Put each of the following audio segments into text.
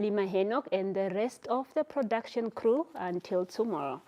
Lima Henok and the rest of the production crew until tomorrow.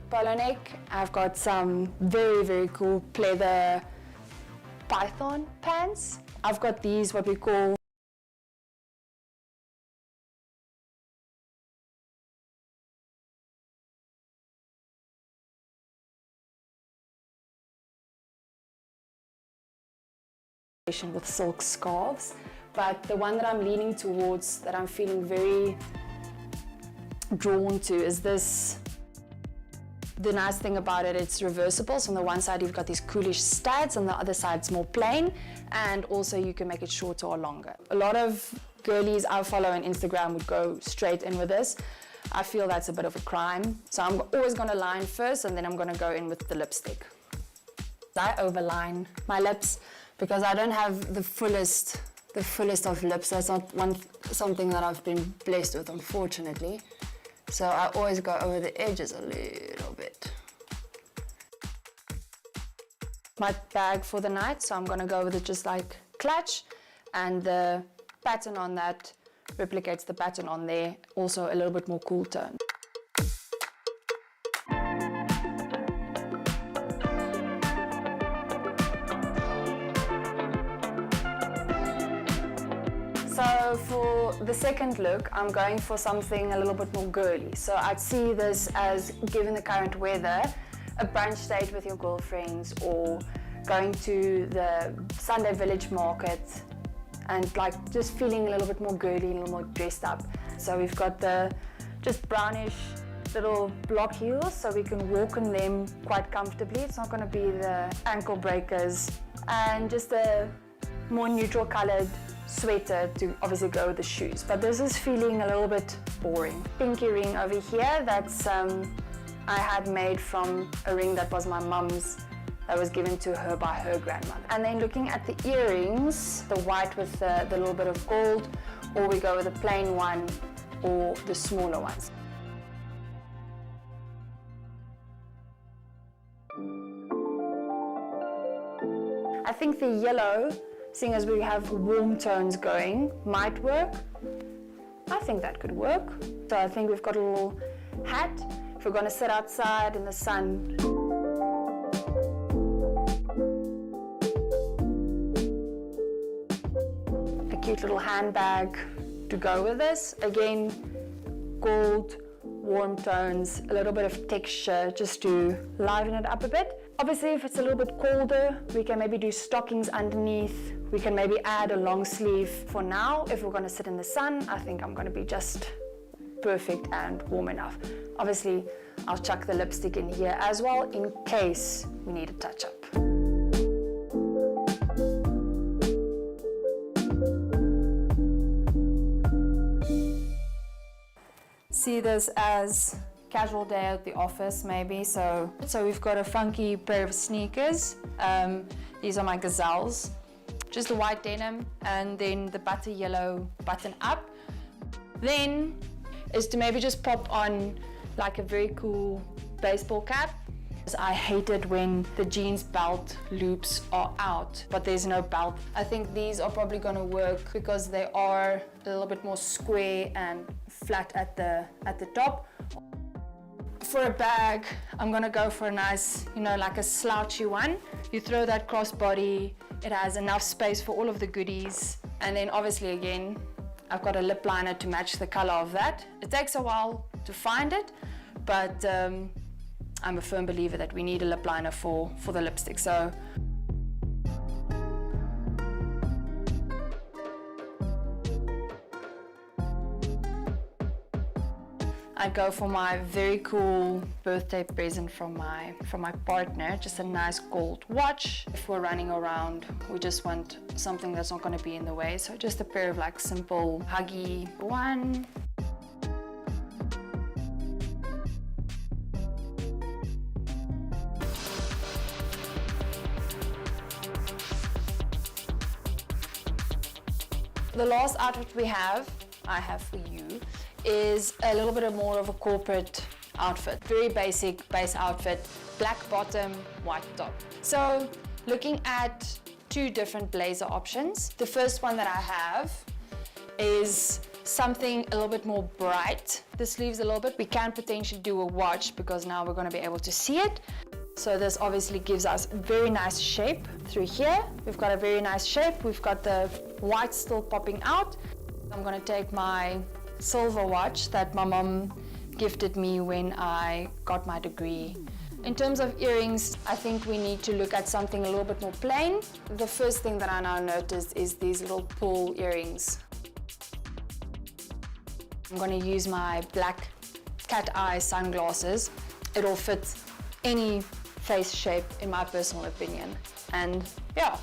polo neck. I've got some very, very cool pleather python pants. I've got these, what we call with silk scarves, but the one that I'm leaning towards, that I'm feeling very drawn to, is this. The nice thing about it, it's reversible. So on the one side you've got these coolish studs, on the other side it's more plain, and also you can make it shorter or longer. A lot of girlies I follow on Instagram would go straight in with this. I feel that's a bit of a crime. So I'm always going to line first, and then I'm going to go in with the lipstick. I overline my lips because I don't have the fullest of lips. That's not something that I've been blessed with, unfortunately. So I always go over the edges a little bit. My bag for the night, so I'm gonna go with it just like clutch, and the pattern on that replicates the pattern on there, also a little bit more cool tone. So for the second look, I'm going for something a little bit more girly. So I'd see this as, given the current weather, a brunch date with your girlfriends, or going to the Sunday village market and like just feeling a little bit more girly, a little more dressed up. So we've got the just brownish little block heels, so we can walk in them quite comfortably. It's not going to be the ankle breakers, and just a more neutral colored sweater to obviously go with the shoes, but this is feeling a little bit boring. Pinky ring over here, that's I had made from a ring that was my mum's, that was given to her by her grandmother. And then looking at the earrings, the white with the little bit of gold, or we go with a plain one or the smaller ones. I think the yellow, seeing as we have warm tones going, might work. I think that could work. So I think we've got a little hat. If we're going to sit outside in the sun. A cute little handbag to go with this. Again, gold, warm tones, a little bit of texture just to liven it up a bit. Obviously, if it's a little bit colder, we can maybe do stockings underneath. We can maybe add a long sleeve. For now, if we're going to sit in the sun, I think I'm going to be just perfect and warm enough. Obviously, I'll chuck the lipstick in here as well in case we need a touch-up. See this as casual day at the office maybe, so we've got a funky pair of sneakers. These are my Gazelles, just the white denim, and then the butter yellow button up. Then is to maybe just pop on like a very cool baseball cap. I hate it when the jeans belt loops are out, but there's no belt. I think these are probably going to work because they are a little bit more square and flat at the top. For a bag, I'm gonna go for a nice, like a slouchy one. You throw that crossbody, it has enough space for all of the goodies. And then obviously again, I've got a lip liner to match the color of that. It takes a while to find it, but I'm a firm believer that we need a lip liner for the lipstick. So I'd go for my very cool birthday present from my partner, just a nice gold watch. If we're running around, we just want something that's not going to be in the way, so just a pair of like simple huggy one. The last outfit I have for you, is a little bit more of a corporate outfit. Very basic base outfit, black bottom, white top. So looking at two different blazer options. The first one that I have is something a little bit more bright, the sleeves a little bit. We can potentially do a watch because now we're going to be able to see it. So this obviously gives us very nice shape through here. We've got a very nice shape. We've got the white still popping out. I'm going to take my silver watch that my mom gifted me when I got my degree. In terms of earrings, I think we need to look at something a little bit more plain. The first thing that I now noticed is these little pull earrings. I'm going to use my black cat eye sunglasses. It'll fit any face shape in my personal opinion. And yeah.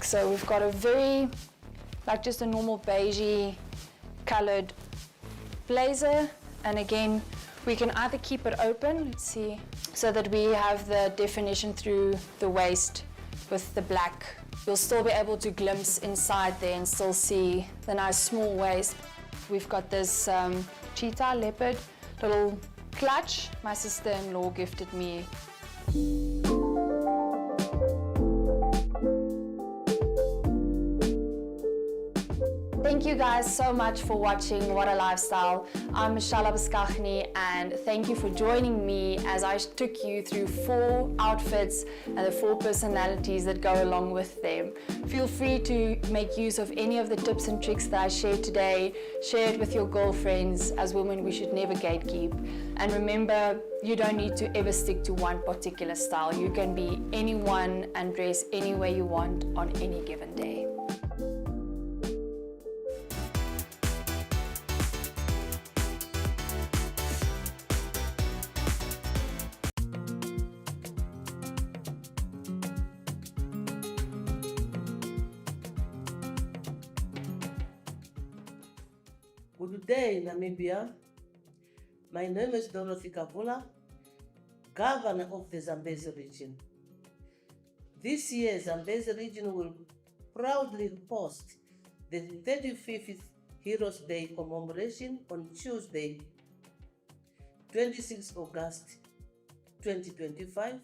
So we've got a very, like just a normal beigey colored blazer. And again, we can either keep it open, let's see, so that we have the definition through the waist with the black. You'll still be able to glimpse inside there and still see the nice small waist. We've got this cheetah leopard little clutch my sister-in-law gifted me. Thank you guys so much for watching What a Lifestyle. I'm Michelle Abiskachny, and thank you for joining me as I took you through 4 outfits and the 4 personalities that go along with them. Feel free to make use of any of the tips and tricks that I shared today. Share it with your girlfriends. As women, we should never gatekeep. And remember, you don't need to ever stick to one particular style. You can be anyone and dress any way you want on any given day. Good day, Namibia. My name is Dorothy Kavula, Governor of the Zambezi region. This year, Zambezi region will proudly host the 35th Heroes Day commemoration on Tuesday, 26 August 2025,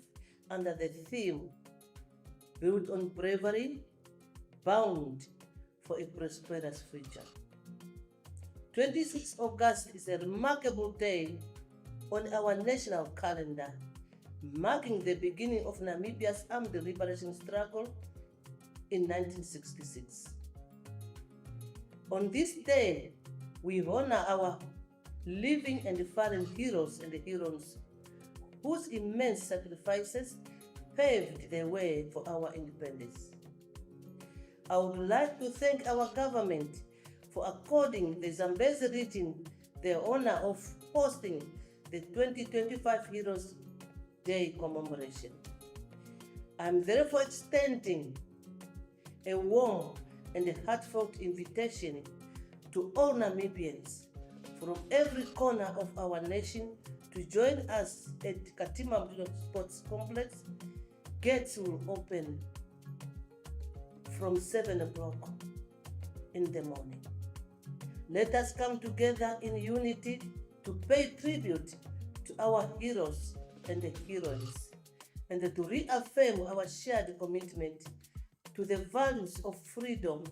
under the theme, Built on Bravery, Bound for a Prosperous Future. 26 August is a remarkable day on our national calendar, marking the beginning of Namibia's armed liberation struggle in 1966. On this day, we honor our living and fallen heroes and heroines whose immense sacrifices paved the way for our independence. I would like to thank our government for according the Zambezi region the honor of hosting the 2025 Heroes Day commemoration. I'm therefore extending a warm and a heartfelt invitation to all Namibians from every corner of our nation to join us at Katima Sports Complex. Gates will open from 7 o'clock in the morning. Let us come together in unity to pay tribute to our heroes and heroines, and to reaffirm our shared commitment to the values of freedom,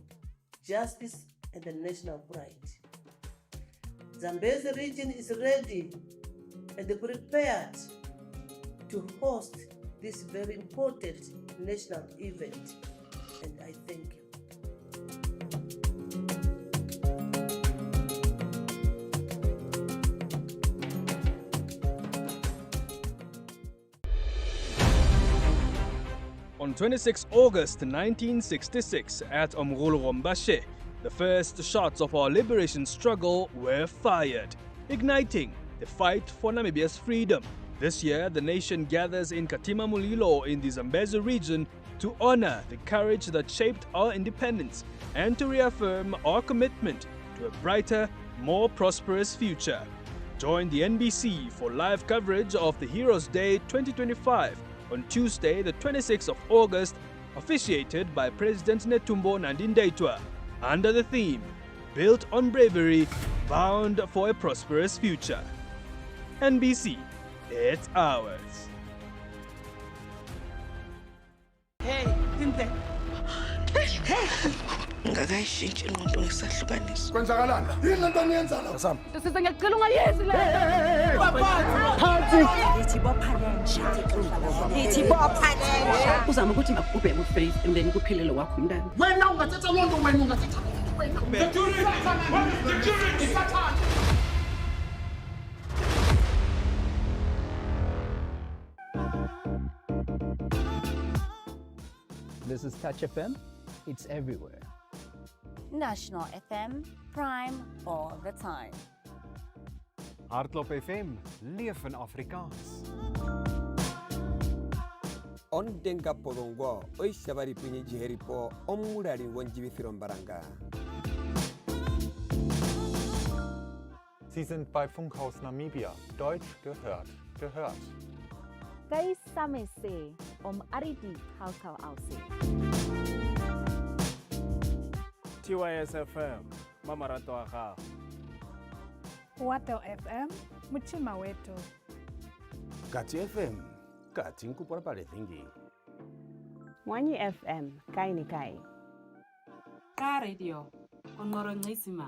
justice, and national pride. Zambezi region is ready and prepared to host this very important national event, and I thank you. On 26 August 1966 at Omrulurombashe, the first shots of our liberation struggle were fired, igniting the fight for Namibia's freedom. This year, the nation gathers in Katima Mulilo in the Zambezi region to honor the courage that shaped our independence and to reaffirm our commitment to a brighter, more prosperous future. Join the NBC for live coverage of the Heroes Day 2025 on Tuesday, the 26th of August, officiated by President Netumbo Nandi-Ndaitwah, under the theme, Built on Bravery, Bound for a Prosperous Future. NBC, it's ours. Hey, Tinte. Ngakayishintshi ingqondo ngisahlukanisa. Kwenzakalani? Yini lento eniyenzala? Sami. Sisize ngiyacela ungayezi le. Yithi bophalensha. Uzama ukuthi ngakubheka ufaith and then kuphilele wakho umntana. Wena ungathatha lonto wena ungathatha lonto wena. The jury is Satan. This is Touch FM. It's everywhere. National FM, Prime all the time. Hardloop FM, leef in Afrikaans. Ondenga podongo, oi sabari pinyi jiheripo, omurari wanjibithiron baranga. Sie sind bei Funkhaus Namibia. Deutsch gehört, gehört. Kay samese aridi halkau ausi. TYS FM, Mamarato Aha. Wato FM, Muchima wetu. Kati FM, Kati nkupora pale thingi. Mwanyi FM, Kai ni Kai. Ka radio, Konoro Ngisima.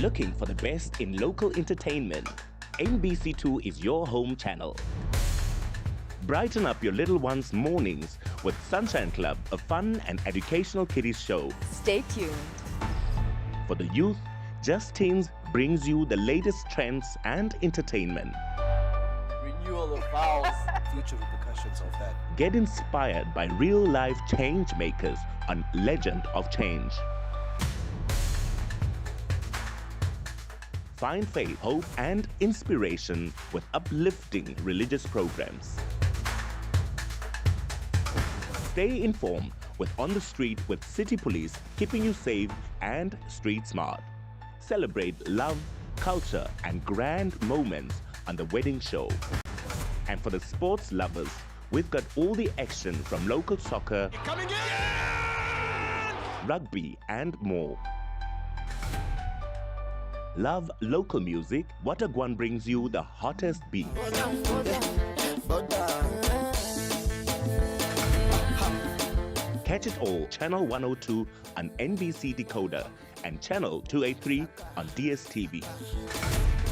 Looking for the best in local entertainment? NBC2 is your home channel. Brighten up your little one's mornings with Sunshine Club, a fun and educational kiddies show. Stay tuned. For the youth, Just Teens brings you the latest trends and entertainment. Renewal of vows, future repercussions of that. Get inspired by real-life change makers on Legend of Change. Find faith, hope, and inspiration with uplifting religious programs. Stay informed with On the Street with City Police, keeping you safe and street smart. Celebrate love, culture, and grand moments on the Wedding Show. And for the sports lovers, we've got all the action from local soccer, rugby, and more. Love local music? Watagwan brings you the hottest beat. Catch it all, Channel 102 on NBC Decoder and Channel 283 on DSTV.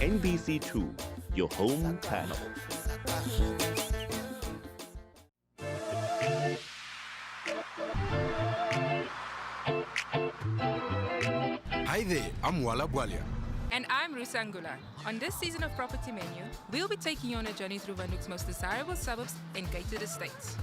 NBC2, your home channel. Hi there, I'm Wala Bwalia. And I'm Rusangula. On this season of Property Menu, we'll be taking you on a journey through Windhoek's most desirable suburbs and gated estates.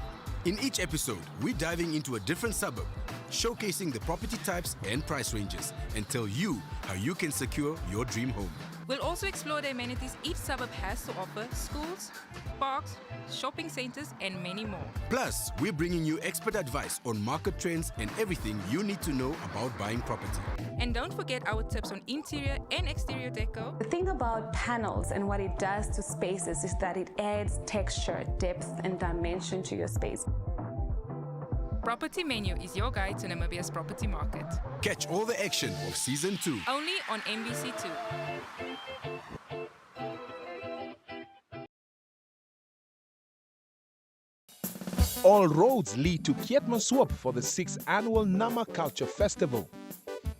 In each episode, we're diving into a different suburb, showcasing the property types and price ranges, and tell you how you can secure your dream home. We'll also explore the amenities each suburb has to offer: schools, parks, shopping centers, and many more. Plus, we're bringing you expert advice on market trends and everything you need to know about buying property. And don't forget our tips on interior and exterior deco. The thing about panels and what it does to spaces is that it adds texture, depth, and dimension to your space. Property Menu is your guide to Namibia's property market. Catch all the action of Season 2. Only on NBC2. All roads lead to Keetmanshoop for the 6th annual Nama Culture Festival.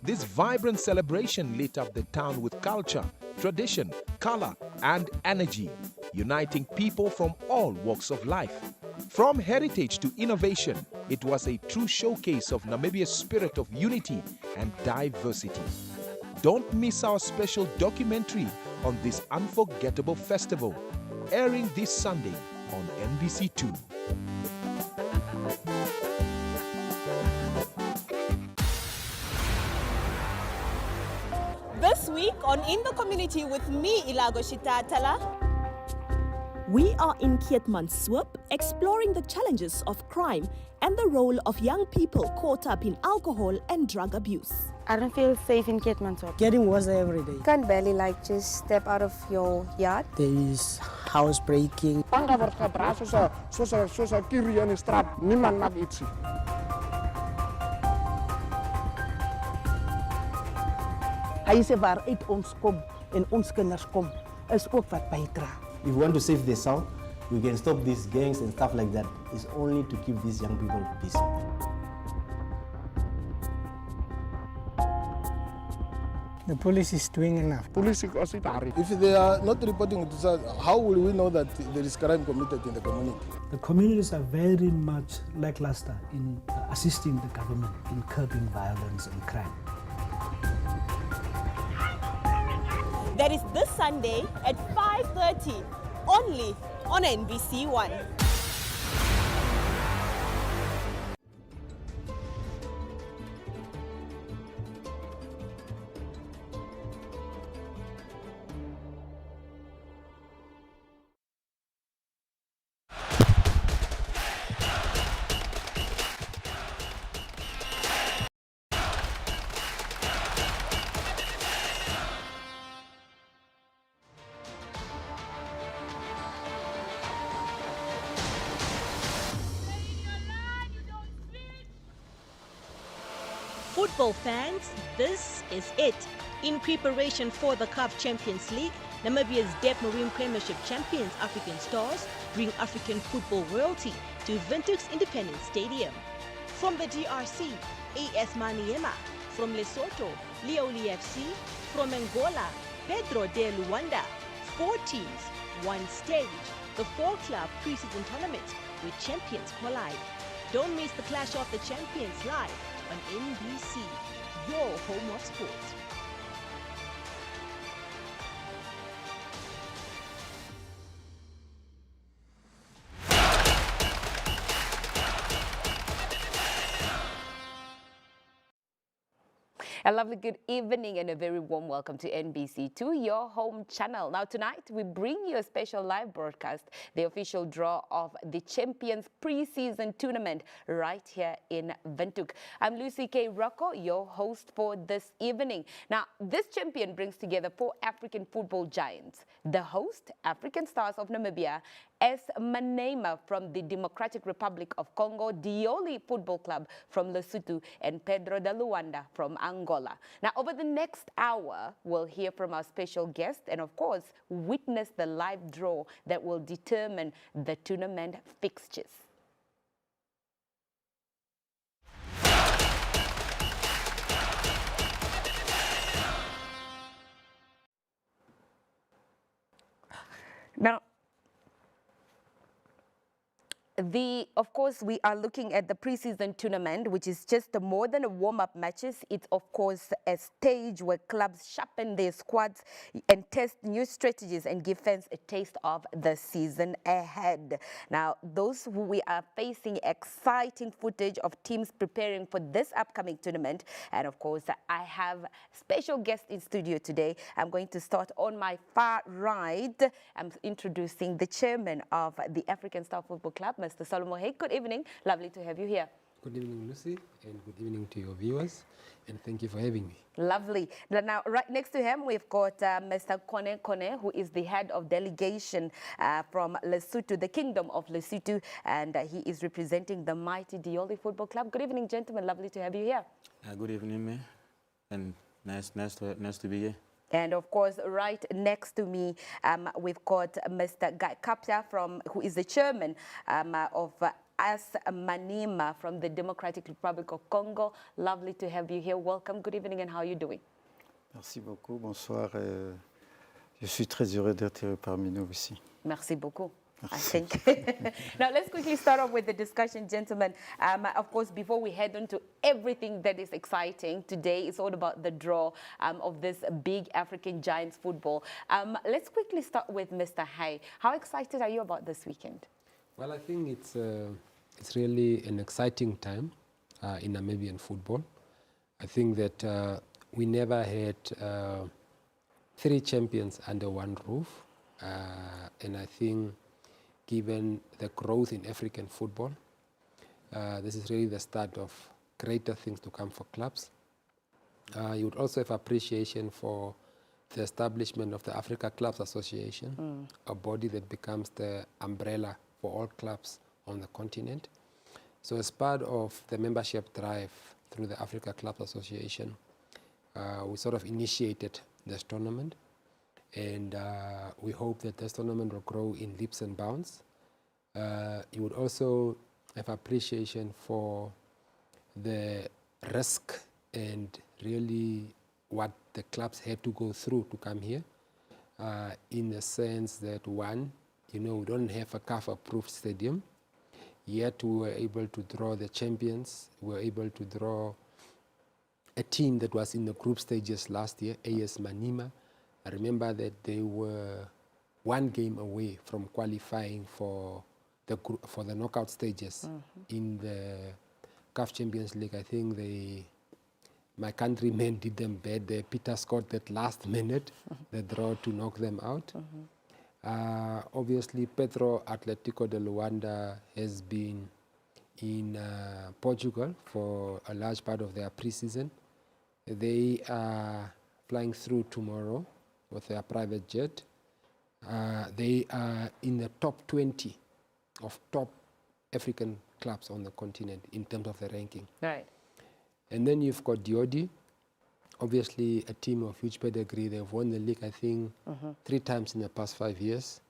This vibrant celebration lit up the town with culture, tradition, color, and energy, uniting people from all walks of life. From heritage to innovation, it was a true showcase of Namibia's spirit of unity and diversity. Don't miss our special documentary on this unforgettable festival, airing this Sunday on NBC2. This week on In the Community with me, Ilago Shitatala. We are in Keetmanshoop, exploring the challenges of crime and the role of young people caught up in alcohol and drug abuse. I don't feel safe in Keetmanshoop. Getting worse every day. Can't barely just step out of your yard. There is house breaking. Hy sê waaruit ons kom en ons kinders kom is ook wat bydra. If we want to save the South, we can stop these gangs and stuff like that. It's only to keep these young people busy. The police is doing enough. If they are not reporting to us, how will we know that there is crime committed in the community? The communities are very much lackluster in assisting the government in curbing violence and crime. That is this Sunday at 5:30, only on NBC One. Football fans, this is it. In preparation for the CAF Champions League, Namibia's Debmarine Premiership champions African Stars bring African football royalty to Windhoek's Independence Stadium. From the DRC, AS Maniema. From Lesotho, Lioli FC. From Angola, Pedro de Luanda. 4 teams, 1 stage. The 4-club preseason tournament where champions collide. Don't miss the Clash of the Champions live on NBC, your home of sports. A lovely good evening and a very warm welcome to NBC2, your home channel. Now tonight we bring you a special live broadcast, the official draw of the Champions Preseason Tournament right here in Windhoek. I'm Lucy K. Rocco, your host for this evening. Now this champion brings together 4 African football giants. The host, African Stars of Namibia, AS Maniema from the Democratic Republic of Congo, Dioli Football Club from Lesotho, and Pedro de Luanda from Angola. Now, over the next hour, we'll hear from our special guest and, of course, witness the live draw that will determine the tournament fixtures. Now, of course, we are looking at the preseason tournament, which is just more than a warm-up matches. It's, of course, a stage where clubs sharpen their squads and test new strategies and give fans a taste of the season ahead. Now, those who we are facing exciting footage of teams preparing for this upcoming tournament. And, of course, I have special guests in studio today. I'm going to start on my far right. I'm introducing the chairman of the African Star Football Club, Mr. Solomon. Hey, good evening. Lovely to have you here. Good evening, Lucy, and good evening to your viewers, and thank you for having me. Lovely. Now, right next to him, we've got Mr. Kone, who is the head of delegation from Lesotho, the Kingdom of Lesotho, and he is representing the mighty Dioli Football Club. Good evening, gentlemen. Lovely to have you here. Good evening, me, and nice to be here. And of course, right next to me, we've got Mr. Guy Kapta, who is the chairman of AS Maniema from the Democratic Republic of Congo. Lovely to have you here. Welcome. Good evening, and how are you doing? Merci beaucoup. Bonsoir. Je suis très heureux d'être parmi nous ici. Merci beaucoup. I think. Now, let's quickly start off with the discussion, gentlemen. Of course, before we head on to everything that is exciting, today is all about the draw of this big African Giants football. Let's quickly start with Mr. Hay. How excited are you about this weekend? Well, I think it's really an exciting time in Namibian football. I think that we never had 3 champions under one roof, and I think given the growth in African football, this is really the start of greater things to come for clubs. You would also have appreciation for the establishment of the Africa Clubs Association, a body that becomes the umbrella for all clubs on the continent. So as part of the membership drive through the Africa Clubs Association, we sort of initiated this tournament, and we hope that this tournament will grow in leaps and bounds. You would also have appreciation for the risk and really what the clubs had to go through to come here, in the sense that, one, we don't have a CAF approved stadium, yet we were able to draw the champions. We were able to draw a team that was in the group stages last year, AS Manima. I remember that they were one game away from qualifying for the knockout stages in the CAF Champions League. I think my countrymen did them bad. Peter scored that last minute, the draw to knock them out. Obviously, Petro Atletico de Luanda has been in Portugal for a large part of their preseason. They are flying through tomorrow with their private jet. They are in the top 20 of top African clubs on the continent in terms of the ranking. Right. And then you've got Diodi, obviously a team of huge pedigree. They've won the league, I think, 3 times in the past 5 years.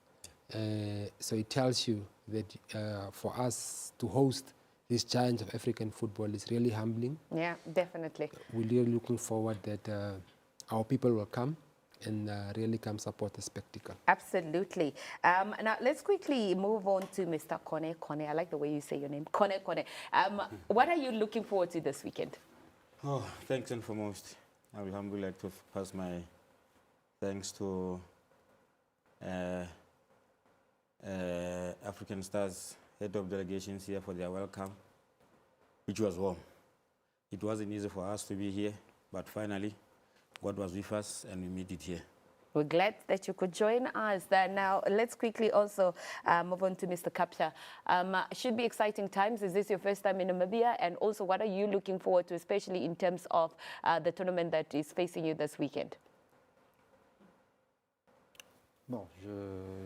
So it tells you that for us to host these giants of African football is really humbling. Yeah, definitely. We're really looking forward that our people will come and really come support the spectacle. Absolutely. Now, let's quickly move on to Mr. Kone. Kone, I like the way you say your name. Kone, Kone. What are you looking forward to this weekend? Oh, thanks and foremost. I will humbly like to pass my thanks to African Stars head of delegations here for their welcome, which was warm. It wasn't easy for us to be here, but finally, God was with us and we made it here. We're glad that you could join us there. Now, let's quickly also move on to Mr. Kapcha. Should be exciting times. Is this your first time in Namibia? And also, what are you looking forward to, especially in terms of the tournament that is facing you this weekend? Bon,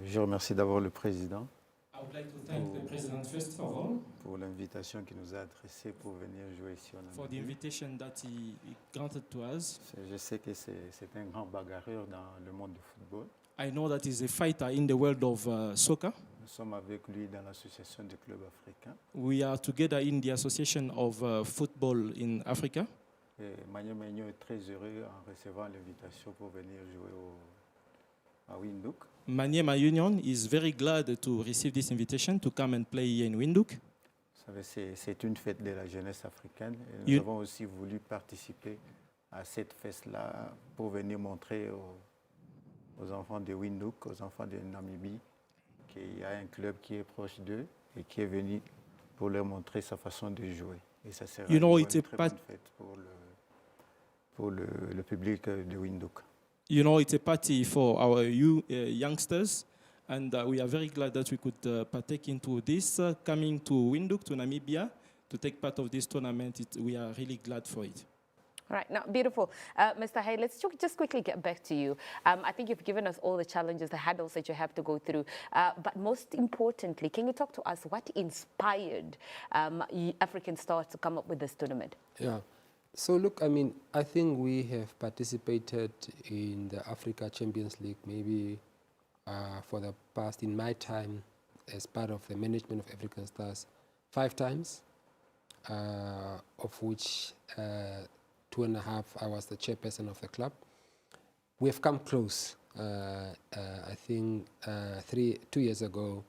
je remercie d'abord le président. I would like to thank the president first of all pour l'invitation qu'il nous a adressée pour venir jouer ici en Namibie. for the invitation that he granted to us. Je sais que c'est un grand bagarreur dans le monde du football. I know that he's a fighter in the world of soccer. Nous sommes avec lui dans l'association des clubs africains. We are together in the association of football in Africa. Et Manyema Union est très heureux en recevant l'invitation pour venir jouer à Windhoek. Maniema Union is very glad to receive this invitation to come and play here in Windhoek. Vous savez, c'est une fête de la jeunesse africaine. Et nous avons aussi voulu participer à cette fête-là pour venir montrer aux enfants de Windhoek, aux enfants de Namibie, qu'il y a un club qui est proche d'eux et qui est venu pour leur montrer sa façon de jouer. Et ça sera une très bonne fête pour le public de Windhoek. You know, it's a party for our youngsters, and we are very glad that we could partake into this. Coming to Windhoek, to Namibia, to take part of this tournament, we are really glad for it. All right, now, beautiful. Mr. Hay, let's just quickly get back to you. I think you've given us all the challenges, the hurdles that you have to go through. But most importantly, can you talk to us what inspired African Stars to come up with this tournament? Yeah. So look, I think we have participated in the Africa Champions League maybe for the past, in my time, as part of the management of African Stars, 5 times, of which 2.5 I was the chairperson of the club. We have come close. I think 2 years ago,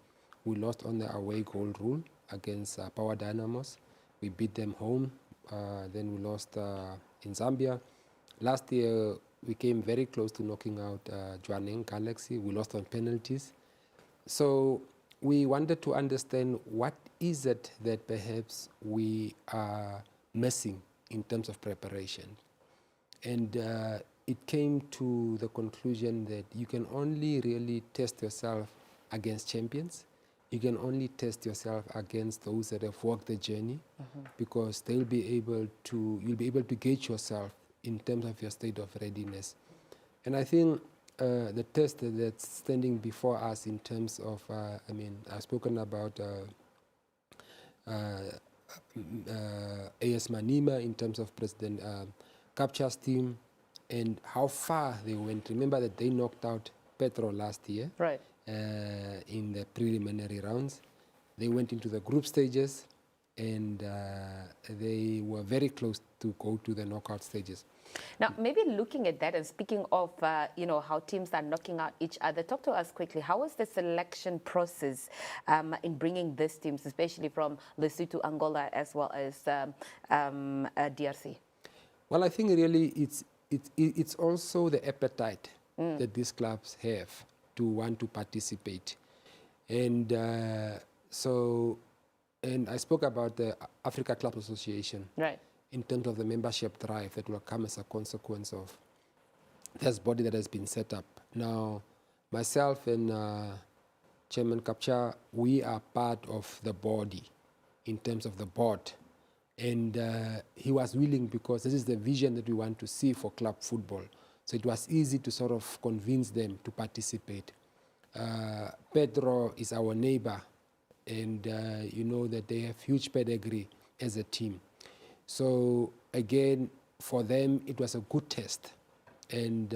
we lost on the away goal rule against Power Dynamos. We beat them home. Then we lost in Zambia. Last year, we came very close to knocking out Jwaneng Galaxy. We lost on penalties. So we wanted to understand what is it that perhaps we are missing in terms of preparation. And it came to the conclusion that you can only really test yourself against champions. You can only test yourself against those that have walked the journey, because you'll be able to gauge yourself in terms of your state of readiness. And I think the test that's standing before us in terms of, I've spoken about AS Manima in terms of President Kapcha's team. and how far they went. Remember that they knocked out Petro last year, right? In the preliminary rounds. They went into the group stages, and they were very close to go to the knockout stages. Now, maybe looking at that and speaking of, how teams are knocking out each other, talk to us quickly. How was the selection process in bringing these teams, especially from Lesotho, Angola, as well as DRC? Well, I think really it's also the appetite that these clubs have to want to participate. And and I spoke about the Africa Club Association. Right. In terms of the membership drive that will come as a consequence of this body that has been set up. Now, myself and Chairman Kapcha, we are part of the body in terms of the board. And he was willing because this is the vision that we want to see for club football. So it was easy to sort of convince them to participate. Pedro is our neighbor, and you know that they have huge pedigree as a team. So again, for them, it was a good test. And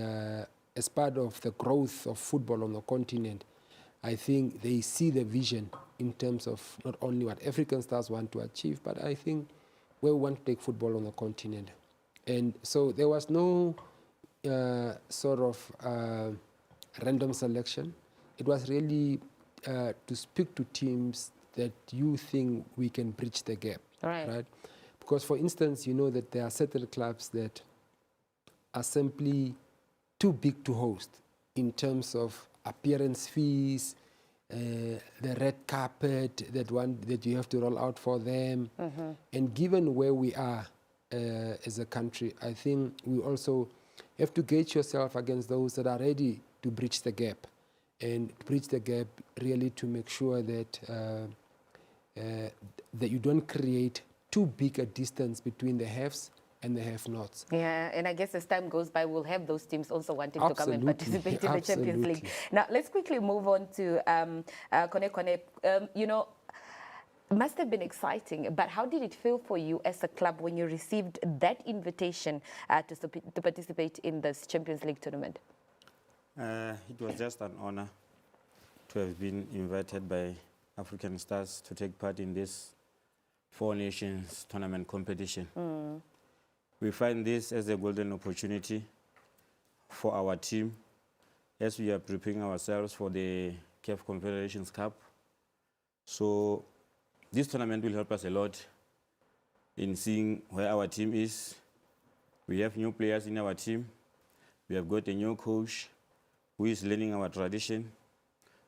as part of the growth of football on the continent, I think they see the vision in terms of not only what African stars want to achieve, but I think where we want to take football on the continent. And so there was no sort of random selection. It was really to speak to teams that you think we can bridge the gap, right? Because, for instance, you know that there are certain clubs that are simply too big to host in terms of appearance fees, the red carpet that you have to roll out for them. And given where we are as a country, I think we also have to gauge yourself against those that are ready to bridge the gap. And bridge the gap really to make sure that that you don't create too big a distance between the haves and the have-nots. Yeah, and I guess as time goes by, we'll have those teams also wanting to come and participate in the Champions League. Now, let's quickly move on to Kone Kone. Must have been exciting, but how did it feel for you as a club when you received that invitation to participate in this Champions League tournament? It was just an honor to have been invited by African stars to take part in this Four Nations tournament competition. We find this as a golden opportunity for our team as we are preparing ourselves for the CAF Confederations Cup. So this tournament will help us a lot in seeing where our team is. We have new players in our team. We have got a new coach who is learning our tradition.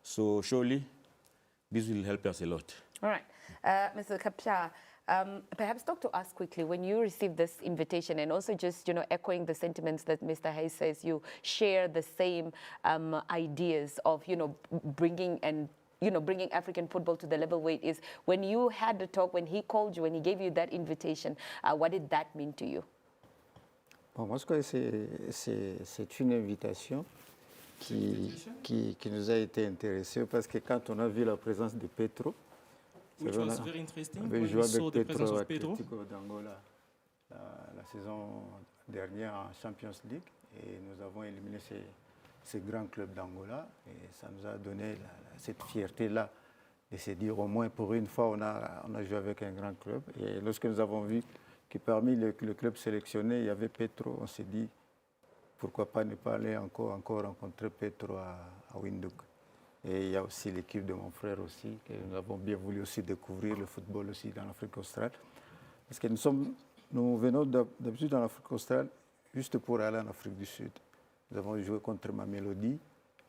So surely this will help us a lot. All right. Mr. Kapcha, perhaps talk to us quickly when you received this invitation, and also just echoing the sentiments that Mr. Hayes says, you share the same ideas of bringing African football to the level where it is. When you had the talk, when he called you, when he gave you that invitation, what did that mean to you? Bon, moi, je crois que c'est une invitation qui nous a été intéressée parce que quand on a vu la présence de Petro, which was very interesting when we saw the presence of Pedro d'Angola la saison dernière en Champions League, et nous avons éliminé ces grands clubs d'Angola, et ça nous a donné cette fierté-là de se dire au moins pour une fois on a joué avec un grand club. Et lorsque nous avons vu que parmi le club sélectionné il y avait Petro, on s'est dit pourquoi pas ne pas aller encore rencontrer Petro à Windhoek. Et il y a aussi l'équipe de mon frère aussi, que nous avons bien voulu aussi découvrir le football aussi dans l'Afrique australe. Parce que nous venons d'habitude dans l'Afrique australe juste pour aller en Afrique du Sud. Nous avons joué contre Mamelodi,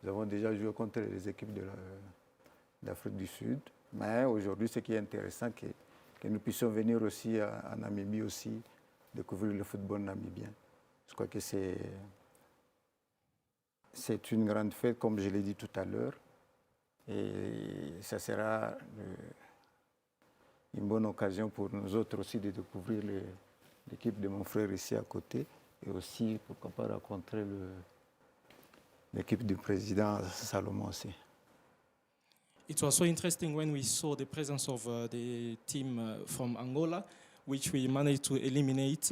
nous avons déjà joué contre les équipes d'Afrique du Sud. Mais aujourd'hui, ce qui est intéressant, que nous puissions venir aussi à Namibie aussi, découvrir le football namibien. Je crois que c'est une grande fête, comme je l'ai dit tout à l'heure. Et ça sera une bonne occasion pour nous autres aussi de découvrir l'équipe de mon frère ici à côté, et aussi, pourquoi pas, rencontrer l'équipe du président Salomon aussi. It was so interesting when we saw the presence of the team from Angola. which we managed to eliminate.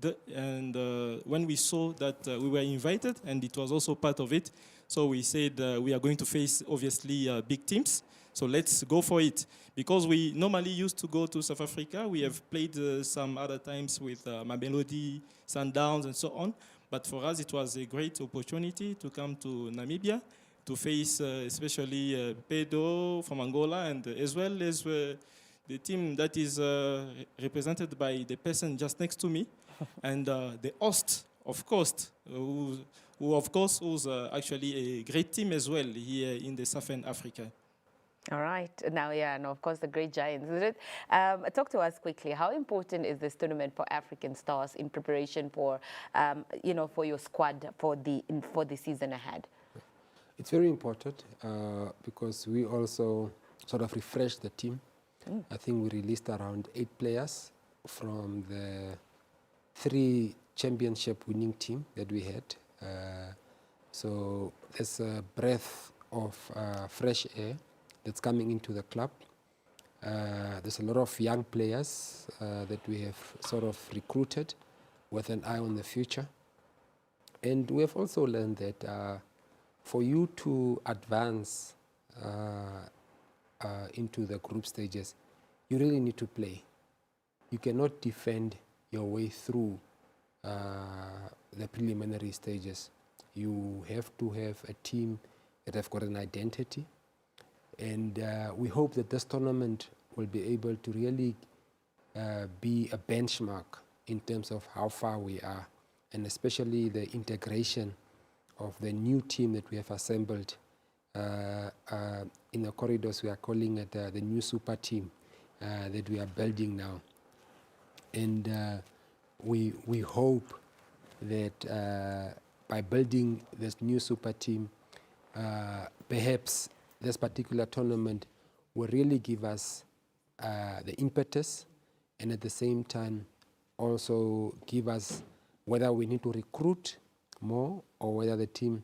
When we saw that we were invited, and it was also part of it, so we said we are going to face, obviously, big teams. So let's go for it. Because we normally used to go to South Africa. We have played some other times with Mamelodi, Sundowns, and so on. But for us, it was a great opportunity to come to Namibia, to face especially Pedro from Angola, and as well as the team that is represented by the person just next to me, and the host, of course, who's actually a great team as well here in the Southern Africa. All right. Now, yeah, and of course, the great giants. Talk to us quickly. How important is this tournament for African stars in preparation for, for your squad for the season ahead? It's very important because we also sort of refreshed the team. I think we released around 8 players from the 3 championship winning team that we had. So there's a breath of fresh air that's coming into the club. There's a lot of young players that we have sort of recruited with an eye on the future. And we have also learned that for you to advance into the group stages, you really need to play. You cannot defend your way through the preliminary stages. You have to have a team that have got an identity. And we hope that this tournament will be able to really be a benchmark in terms of how far we are, and especially the integration of the new team that we have assembled in the corridors. We are calling it the new super team that we are building now. And we hope that by building this new super team, perhaps this particular tournament will really give us the impetus, and at the same time also give us whether we need to recruit more or whether the team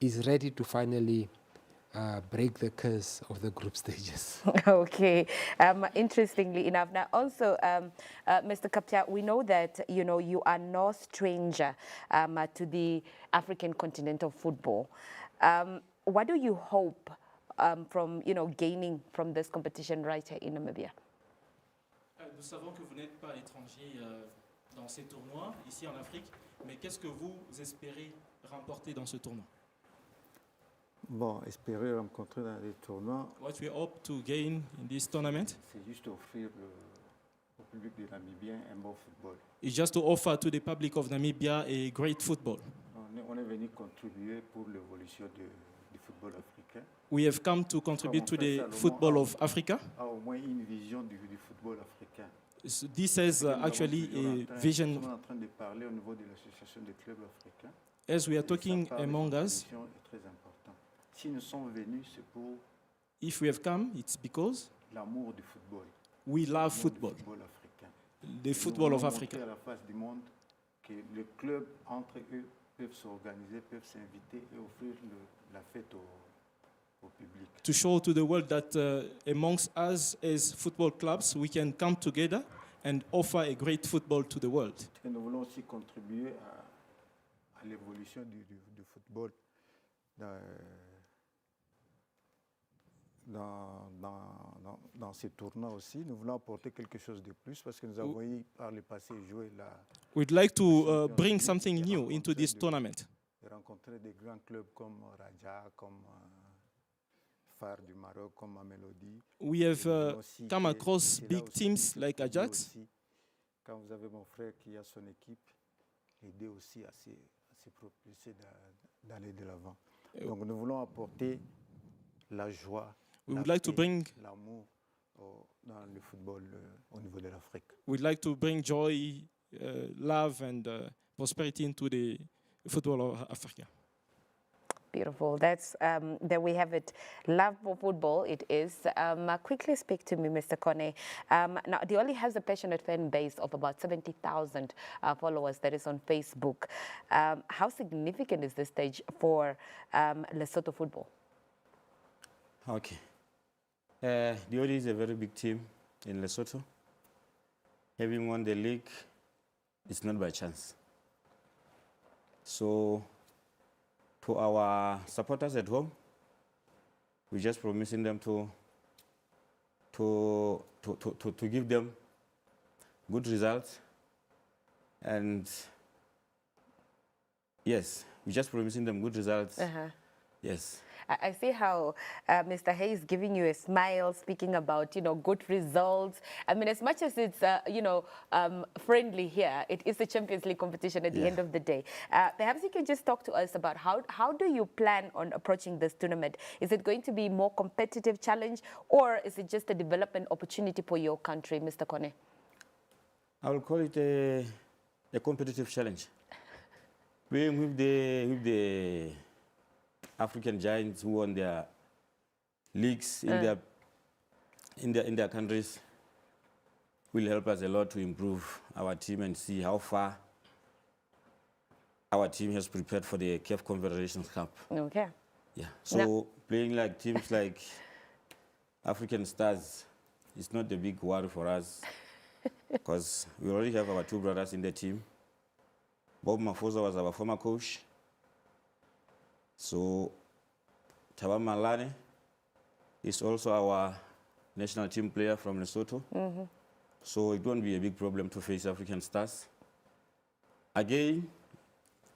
is ready to finally break the curse of the group stages. Okay. Interestingly enough, now also, Mr. Kaptia, we know that you are no stranger to the African continental football. What do you hope from gaining from this competition right here in Namibia? Nous savons que vous n'êtes pas étranger dans ces tournois ici en Afrique, mais qu'est-ce que vous espérez remporter dans ce tournoi? Bon, espérer rencontrer dans les tournois. What we hope to gain in this tournament? C'est juste offrir au public de Namibien un bon football. It's just to offer to the public of Namibia a great football. On est venu contribuer pour l'évolution du football africain. We have come to contribute to the football of Africa. Au moins une vision du football africain. So this is actually a vision. Nous sommes en train de parler au niveau de l'association des clubs africains. As we are talking among us, est très important. Si nous sommes venus, c'est pour. If we have come, it's because l'amour du football. We love football. The football of Africa. À la face du monde que les clubs entre eux peuvent s'organiser, peuvent s'inviter et offrir la fête au public. To show to the world that amongst us as football clubs, we can come together and offer a great football to the world. Et nous voulons aussi contribuer à l'évolution du football dans ces tournois aussi. Nous voulons apporter quelque chose de plus parce que nous avons eu par le passé joué la. We'd like to bring something new into this tournament. Rencontrer des grands clubs comme Raja, comme Phare du Maroc, comme Mamelodi. We have come across big teams like Ajax. Quand vous avez mon frère qui a son équipe, aider aussi à se propulser d'aller de l'avant. Donc nous voulons apporter la joie. We would like to bring l'amour dans le football au niveau de l'Afrique. We'd like to bring joy, love, and prosperity into the football of Africa. Beautiful. That's there we have it. Love for football. It is. Quickly speak to me, Mr. Kone. Now, Dioli has a passionate fan base of about 70,000 followers that is on Facebook. How significant is this stage for Lesotho football? Okay. Dioli is a very big team in Lesotho. having won the league, it's not by chance. So, to our supporters at home, we're just promising them to give them good results. And yes, we're just promising them good results. Yes. I see how Mr. Hay is giving you a smile, speaking about, good results. I mean, as much as it's, friendly here, it is a Champions League competition at the end of the day. Perhaps you can just talk to us about how do you plan on approaching this tournament? Is it going to be more competitive challenge, or is it just a development opportunity for your country, Mr. Kone? I will call it a competitive challenge. Playing with the African giants who won their leagues in their countries will help us a lot to improve our team and see how far our team has prepared for the CAF Confederations Cup. Okay. Yeah. So playing like teams like African Stars is not a big worry for us because we already have our two brothers in the team. Bob Mafosa was our former coach. So, Taba Malane is also our national team player from Lesotho. So it won't be a big problem to face African Stars. Again,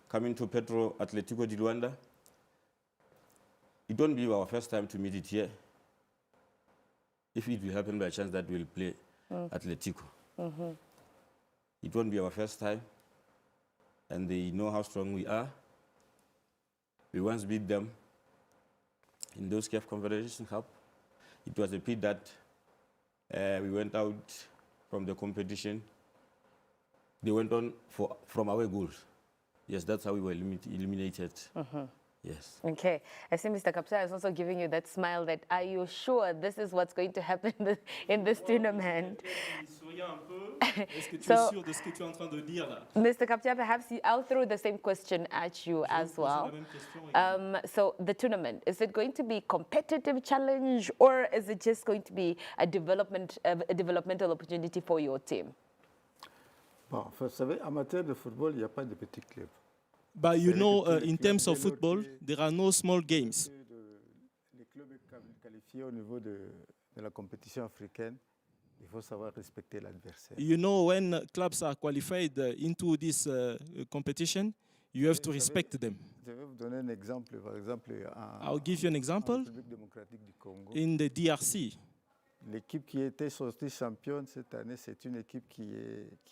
coming to Petro Atletico di Luanda, it won't be our first time to meet it here. If it will happen by chance that we'll play Atletico. It won't be our first time, and they know how strong we are. We once beat them in those CAF Confederation Cup. It was a pity that we went out from the competition. They went on from our goals. Yes, that's how we were eliminated. Yes. Okay. I see Mr. Kapsa is also giving you that smile that, are you sure this is what's going to happen in this tournament? So, Mr. Kapsa, perhaps I'll throw the same question at you as well. So the tournament, is it going to be competitive challenge, or is it just going to be a developmental opportunity for your team? Bon, vous savez, en matière de football, il n'y a pas de petits clubs. But you know, in terms of football, there are no small games. Les clubs qualifiés au niveau de la compétition africaine, il faut savoir respecter l'adversaire. You know, when clubs are qualified into this competition, you have to respect them. Je vais vous donner un exemple. Par exemple, I'll give you an example. En République démocratique du Congo, in the DRC. L'équipe qui a été sortie championne cette année, c'est une équipe qui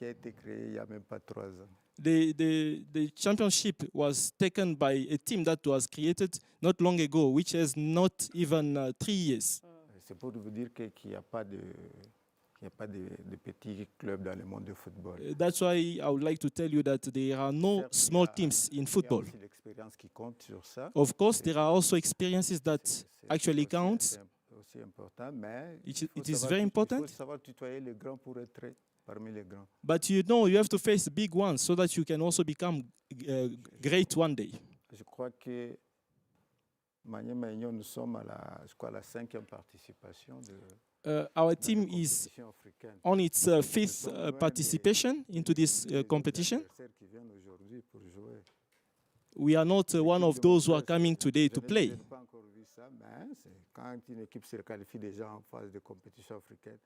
a été créée il n'y a même pas 3 ans. The championship was taken by a team that was created not long ago, which has not even 3 years. C'est pour vous dire qu'il n'y a pas de petits clubs dans le monde du football. That's why I would like to tell you that there are no small teams in football. Of course, there are also experiences that actually count. It is very important. But you know, you have to face big ones so that you can also become great one day. Je crois que Maniema Union, nous sommes à la 5e participation de our team is on its 5th participation into this competition. We are not one of those who are coming today to play. Quand une équipe se qualifie déjà en phase de compétition africaine,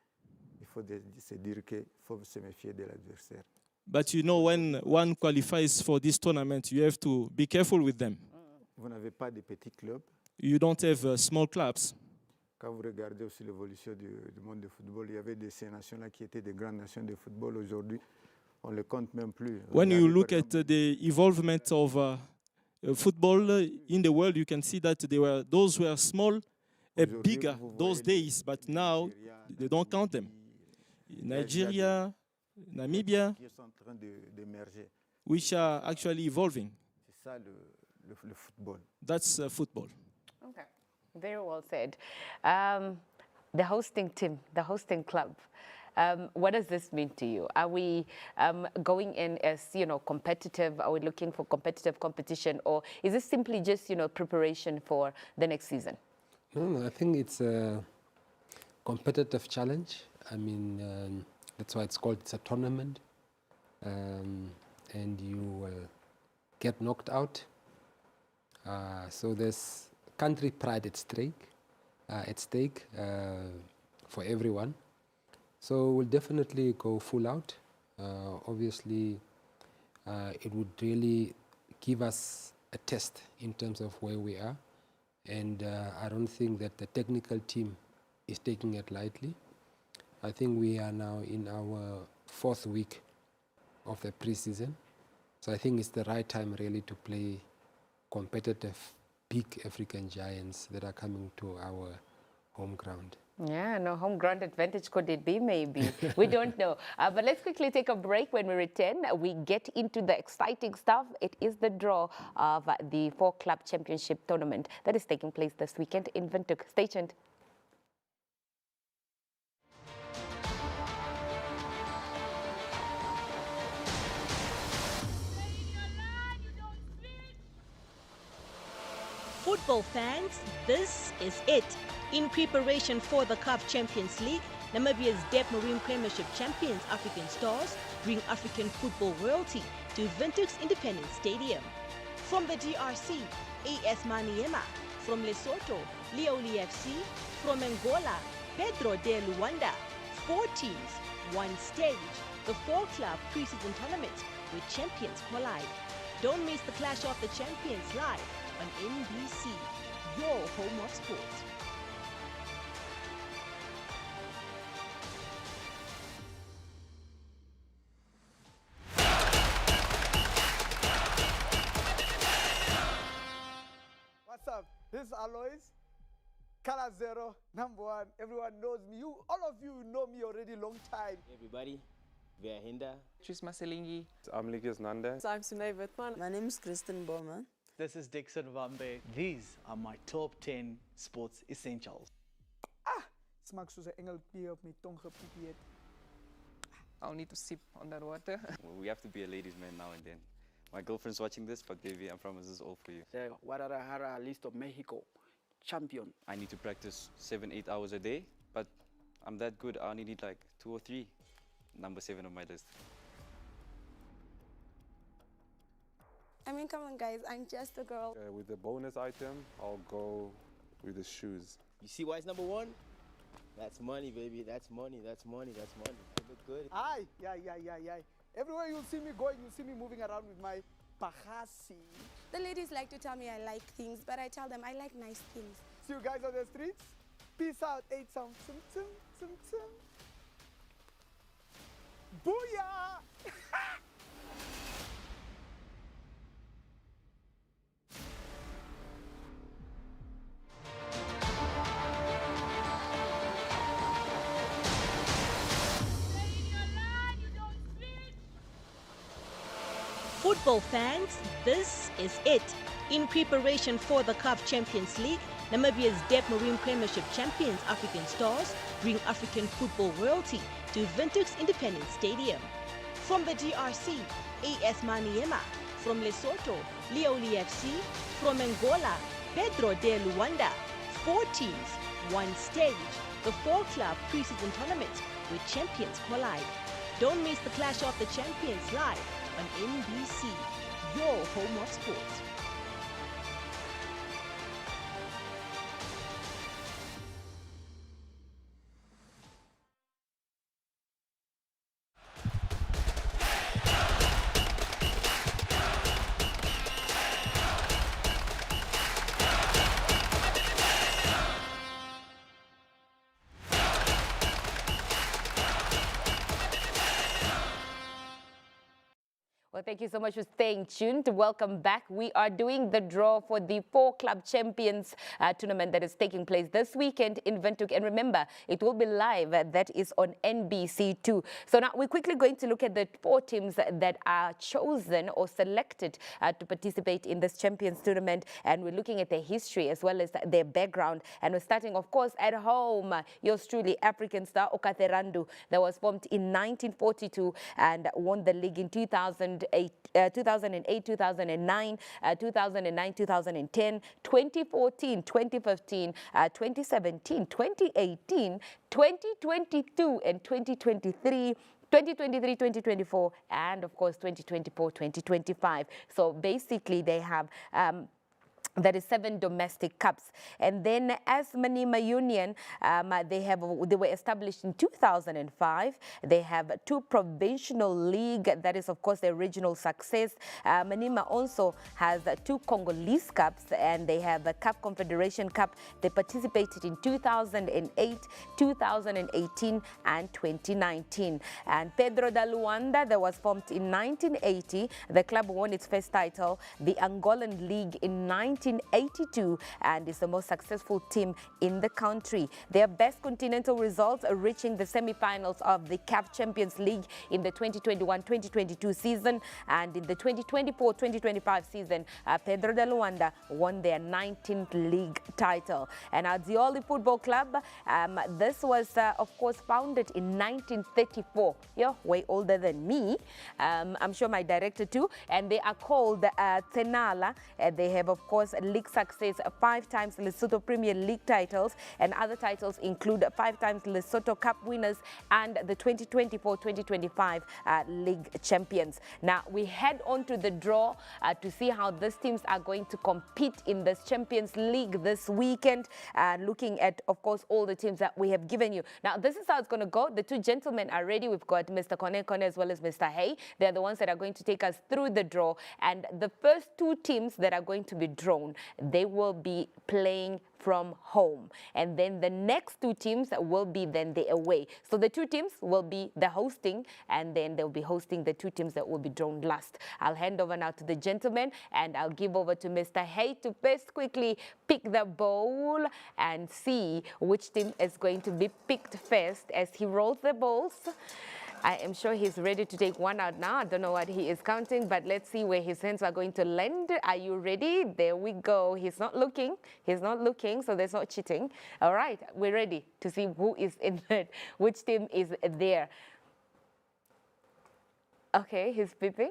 il faut se dire qu'il faut se méfier de l'adversaire. But you know, when one qualifies for this tournament, you have to be careful with them. Vous n'avez pas de petits clubs. You don't have small clubs. Quand vous regardez aussi l'évolution du monde du football, il y avait ces nations-là qui étaient des grandes nations de football. Aujourd'hui, on ne les compte même plus. When you look at the evolvement of football in the world, you can see that those were small, bigger those days, but now they don't count them. Nigeria, Namibia, which are actually evolving. Le football. That's football. Okay, very well said. The hosting team, the hosting club. What does this mean to you? Are we going in as, competitive? Are we looking for competitive competition? Or is this simply just, preparation for the next season? No, I think it's a competitive challenge. I mean, That's why it's a tournament. And you will get knocked out. So there's country pride at stake for everyone. So we'll definitely go full out. Obviously, it would really give us a test in terms of where we are. And I don't think that the technical team is taking it lightly. I think we are now in our 4th week of the preseason. So I think it's the right time really to play competitive, big African giants that are coming to our home ground. Yeah, no home ground advantage could it be, maybe? We don't know. But let's quickly take a break. When we return, we get into the exciting stuff. It is the draw of the 4-club championship tournament that is taking place this weekend in Windhoek. Stay tuned. Football fans, this is it. In preparation for the CAF Champions League, Namibia's Debmarine Premiership champions African Stars bring African football royalty to Windhoek's Independence Stadium. From the DRC, AS Maniema. From Lesotho, Leoli FC. From Angola, Pedro de Luanda. 4 teams, 1 stage. The 4-club preseason tournament where champions collide. Don't miss the Clash of the Champions live on NBC, your home of sports. What's up? This is Alois, Color Zero, #1. Everyone knows me. All of you know me already long time. Everybody, we are Hinda. Tjus Maselingi. I'm Likius Nanda. I'm Sunay Wittmann. My name is Kristen Bowman. This is Dixon Vambe. These are my top 10 sports essentials. Smaak soos 'n engelpie op my tong gepieet. I'll need to sip on that water. Well, we have to be a ladies' man now and then. My girlfriend's watching this, but baby, I promise this is all for you. The Guadalajara list of Mexico champion. I need to practice 7-8 hours a day, but I'm that good. I only need like 2 or 3. Number 7 on my list. I mean, come on, guys. I'm just a girl. With the bonus item, I'll go with the shoes. You see why it's #1? That's money, baby. That's money. That's money. That's money. I look good. Aye, yeah. Everywhere you'll see me going, you'll see me moving around with my pahasi. The ladies like to tell me I like things, but I tell them I like nice things. See you guys on the streets. Peace out. 8 some. Booyah! Football fans, this is it. In preparation for the CAF Champions League, Namibia's Debmarine Premiership champions African Stars bring African football royalty to Windhoek's Independence Stadium. From the DRC, AS Maniema. From Lesotho, Leoli FC. From Angola, Pedro de Luanda. 4 teams, 1 stage. The 4-club preseason tournament where champions collide. Don't miss the Clash of the Champions live on NBC, your home of sports. Well, thank you so much for staying tuned. Welcome back. We are doing the draw for the 4-club champions tournament that is taking place this weekend in Windhoek. And remember, it will be live. That is on NBC2. So now we're quickly going to look at the 4 teams that are chosen or selected to participate in this champions tournament. And we're looking at their history as well as their background. And we're starting, of course, at home. Yours truly, African star Okaterandu, that was formed in 1942 and won the league in 2000. 2008, 2009, 2009, 2010, 2014, 2015, 2017, 2018, 2022, and 2023. 2023, 2024, and of course 2024, 2025. So basically they have that is 7 domestic cups. And then as Manima Union, they were established in 2005. They have 2 provincial league. That is, of course, their regional success. Manima also has 2 Congolese cups, and they have a Cup Confederation Cup. They participated in 2008, 2018, and 2019. And Pedro da Luanda, that was formed in 1980. The club won its first title, the Angolan League, in 1982, and is the most successful team in the country. Their best continental results are reaching the semi-finals of the CAF Champions League in the 2021-2022 season, and in the 2024-2025 season, Pedro de Luanda won their 19th league title. And Adzioli Football Club, this was, of course, founded in 1934. You're way older than me. I'm sure my director too. And they are called Tenala. They have, of course, league success, 5 times Lesotho Premier League titles, and other titles include 5 times Lesotho Cup winners and the 2024-2025 league champions. Now we head on to the draw to see how these teams are going to compete in this Champions League this weekend, looking at, of course, all the teams that we have given you. Now this is how it's going to go. The 2 gentlemen are ready. We've got Mr. Kone as well as Mr. Hay. They're the ones that are going to take us through the draw, and the first 2 teams that are going to be drawn, they will be playing from home, and then the next 2 teams will be then the away. So the 2 teams will be the hosting, and then they'll be hosting the 2 teams that will be drawn last. I'll hand over now to the gentlemen, and I'll give over to Mr. Hay to first quickly pick the ball and see which team is going to be picked first as he rolls the balls. I am sure he's ready to take one out now. I don't know what he is counting, but let's see where his hands are going to land. Are you ready? There we go. He's not looking. He's not looking, so there's no cheating. All right, we're ready to see who is in it, which team is there. Okay, he's peeping.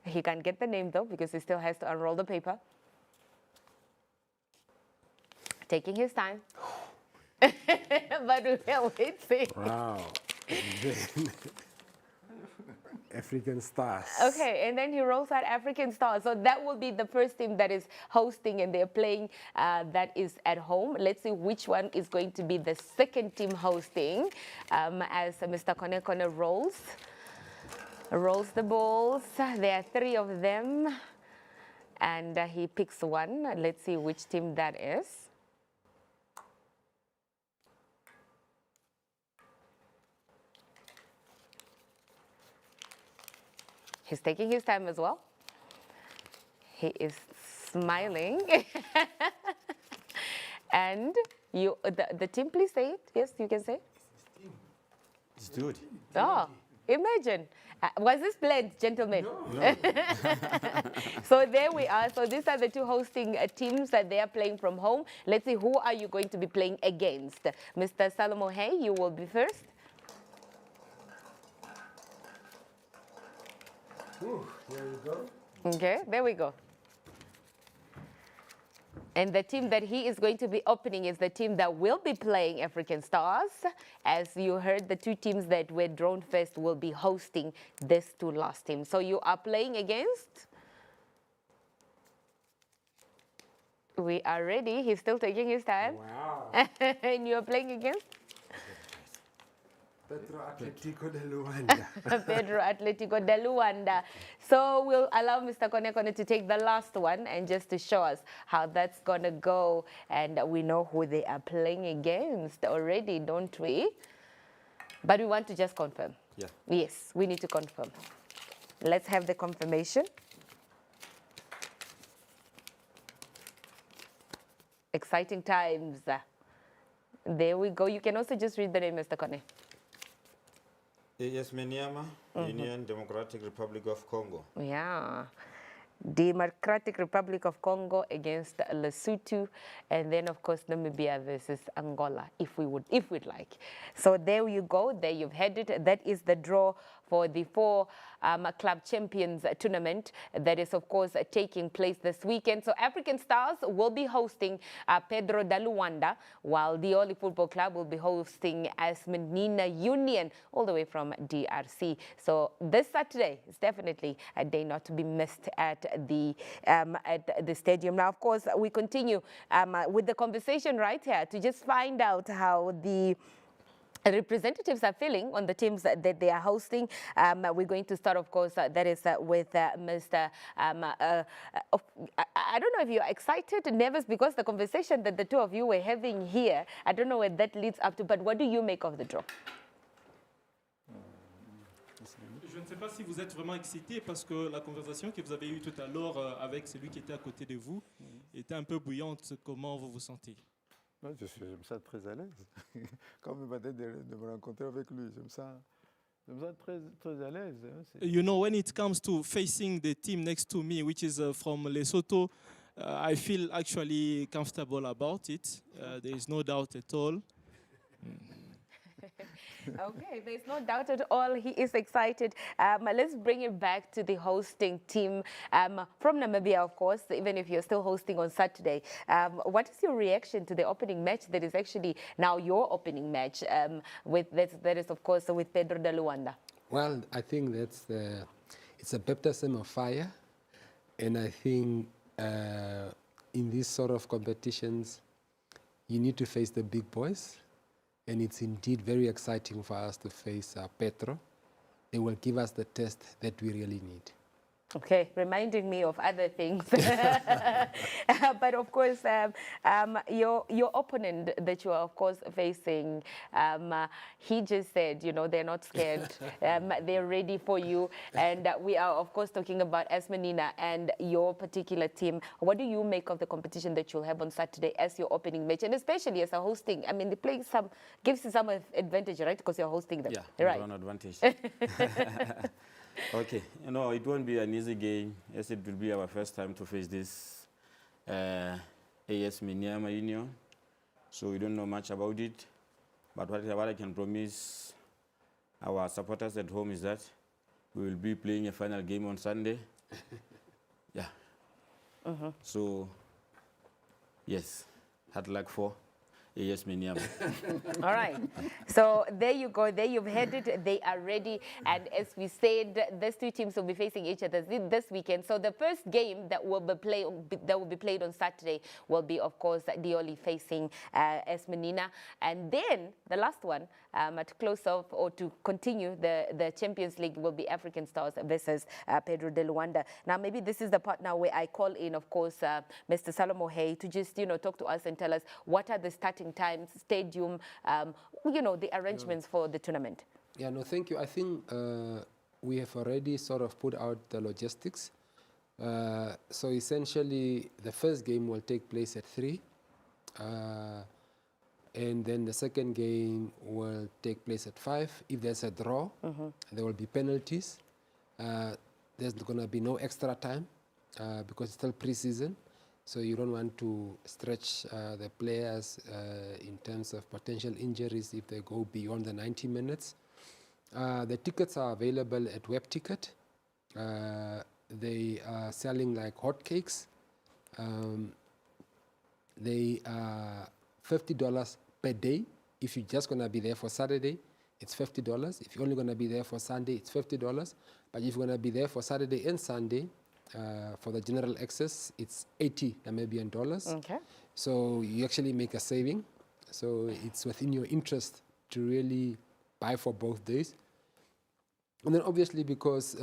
He can't get the name though, because he still has to unroll the paper. Taking his time. But we'll wait. Wow. African Stars. Okay, and then he rolls out African Stars. So that will be the first team that is hosting, and they're playing that is at home. Let's see which one is going to be the second team hosting as Mr. Kone rolls the balls. There are 3 of them, and he picks one. Let's see which team that is. He's taking his time as well. He is smiling. And you, the team, please say it. Yes, you can say it. It's good. Oh, imagine. Was this planned, gentlemen? No. So there we are. So these are the 2 hosting teams that they are playing from home. Let's see, who are you going to be playing against? Mr. Salomo Hay, you will be first. Ooh, there you go. Okay, there we go. And the team that he is going to be opening is the team that will be playing African Stars. As you heard, the 2 teams that were drawn first will be hosting these 2 last teams. So you are playing against? We are ready. He's still taking his time. Wow. And you are playing against? Pedro Atletico de Luanda. Pedro Atletico de Luanda. So we'll allow Mr. Kone to take the last one, and just to show us how that's going to go. And we know who they are playing against already, don't we? But we want to just confirm. Yeah. Yes, we need to confirm. Let's have the confirmation. Exciting times. There we go. You can also just read the name, Mr. Kone. Yes, Menyama, Union Democratic Republic of Congo. Yeah. Democratic Republic of Congo against Lesotho, and then of course Namibia versus Angola, if we'd like. So there you go. There you've had it. That is the draw for the four Club Champions Tournament that is, of course, taking place this weekend. So African Stars will be hosting Pedro da Luanda, while the Oli Football Club will be hosting Asmenina Union, all the way from DRC. So this Saturday is definitely a day not to be missed at the stadium. Now, of course, we continue with the conversation right here to just find out how the representatives are feeling on the teams that they are hosting. We're going to start, of course, that is with Mr. I don't know if you're excited, nervous, because the conversation that the two of you were having here, I don't know where that leads up to, but what do you make of the draw? Je ne sais pas si vous êtes vraiment excité parce que la conversation que vous avez eue tout à l'heure avec celui qui était à côté de vous était un peu bouillante. Comment vous vous sentez? Je me sens très à l'aise. Comme il m'a dit de me rencontrer avec lui, je me sens très à l'aise. You know, when it comes to facing the team next to me, which is from Lesotho, I feel actually comfortable about it. There is no doubt at all. Okay, there's no doubt at all. He is excited. Let's bring it back to the hosting team from Namibia, of course, even if you're still hosting on Saturday. What is your reaction to the opening match that is actually now your opening match that is, of course, with Pedro da Luanda? Well, I think it's a baptism of fire. And I think in these sort of competitions, you need to face the big boys. And it's indeed very exciting for us to face Petro. They will give us the test that we really need. Okay, reminding me of other things. But of course, your opponent that you are, of course, facing, he just said, you know, they're not scared. They're ready for you. And we are, of course, talking about Asmenina and your particular team. What do you make of the competition that you'll have on Saturday as your opening match? And especially as a hosting, I mean, the play gives you some advantage, right? Because you're hosting them. Yeah, right. one advantage. Okay, you know, it won't be an easy game, as it will be our first time to face this AS Minyama Union. So we don't know much about it. But what I can promise our supporters at home is that we will be playing a final game on Sunday. Yeah. So, yes, hard luck for AS Minyama. All right. So there you go. There you've heard it. They are ready. And as we said, these two teams will be facing each other this weekend. So the first game that will be played on Saturday will be, of course, Dioli facing Asmenina. And then the last one, to close off or to continue the Champions League, will be African Stars versus Pedro de Luanda. Now, maybe this is the part now where I call in, of course, Mr. Salomo Hay to just, you know, talk to us and tell us what are the starting times, stadium, you know, the arrangements for the tournament. Yeah, no, thank you. I think we have already sort of put out the logistics. So essentially, the first game will take place at 3. And then the second game will take place at 5. If there's a draw, there will be penalties. There's going to be no extra time because it's still pre-season. So you don't want to stretch the players in terms of potential injuries if they go beyond the 90 minutes. The tickets are available at WebTicket. They are selling like hotcakes. They are $50 per day. If you're just going to be there for Saturday, it's $50. If you're only going to be there for Sunday, it's $50. But if you're going to be there for Saturday and Sunday, for the general access, it's 80 Namibian dollars. Okay. So you actually make a saving. So it's within your interest to really buy for both days. And then obviously because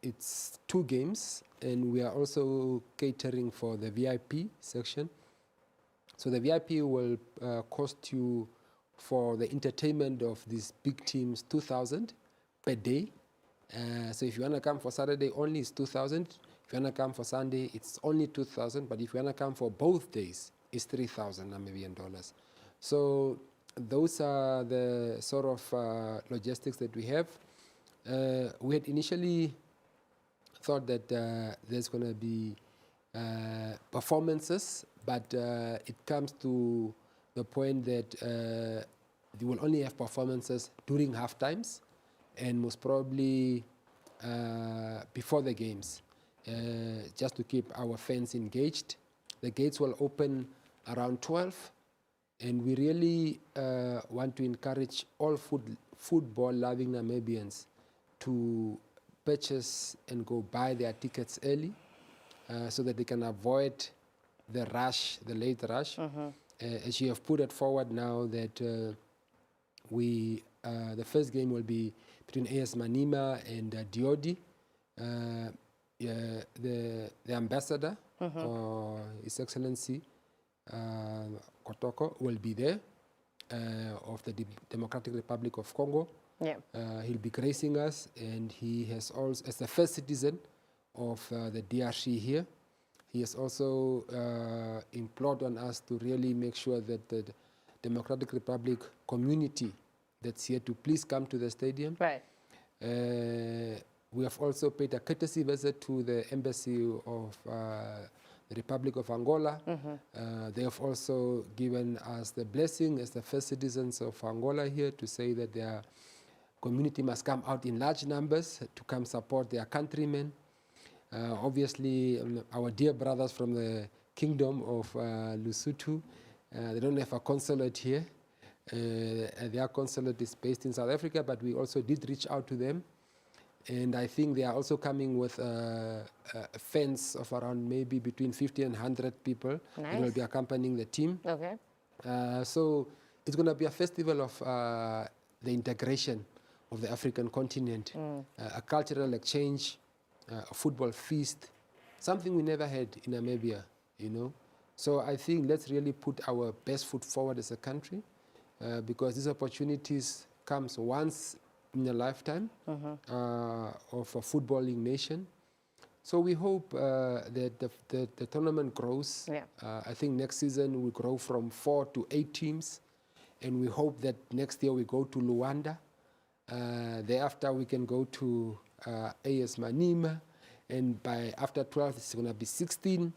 it's 2 games and we are also catering for the VIP section. So the VIP will cost you for the entertainment of these big teams 2,000 per day. So if you want to come for Saturday only, it's 2,000. If you want to come for Sunday, it's only 2,000. But if you want to come for both days, it's 3,000 Namibian dollars. So those are the sort of logistics that we have. We had initially thought that there's going to be performances, but it comes to the point that they will only have performances during half times. and most probably before the games, just to keep our fans engaged. The gates will open around 12, and we really want to encourage all football-loving Namibians to purchase and go buy their tickets early so that they can avoid the rush, the late rush. As you have put it forward now that the first game will be between AS Manima and Diodi. The ambassador, or His Excellency Kotoko, will be there of the Democratic Republic of Congo. Yeah. He'll be gracing us, and he has also, as the first citizen of the DRC here, he has also implored on us to really make sure that the Democratic Republic community that's here to please come to the stadium. Right. We have also paid a courtesy visit to the embassy of the Republic of Angola. They have also given us the blessing as the first citizens of Angola here to say that their community must come out in large numbers to come support their countrymen. Obviously, our dear brothers from the Kingdom of Lesotho, they don't have a consulate here. Their consulate is based in South Africa, but we also did reach out to them. And I think they are also coming with a fence of around maybe between 50 and 100 people. Nice. Who will be accompanying the team. Okay. So it's going to be a festival of the integration of the African continent, a cultural exchange, a football feast, something we never had in Namibia, you know. So I think let's really put our best foot forward as a country because these opportunities comes once in a lifetime of a footballing nation. So we hope that the tournament grows. Yeah. I think next season we grow from 4 to 8 teams, and we hope that next year we go to Luanda. Thereafter we can go to AS Manima, and after 12 it's going to be 16,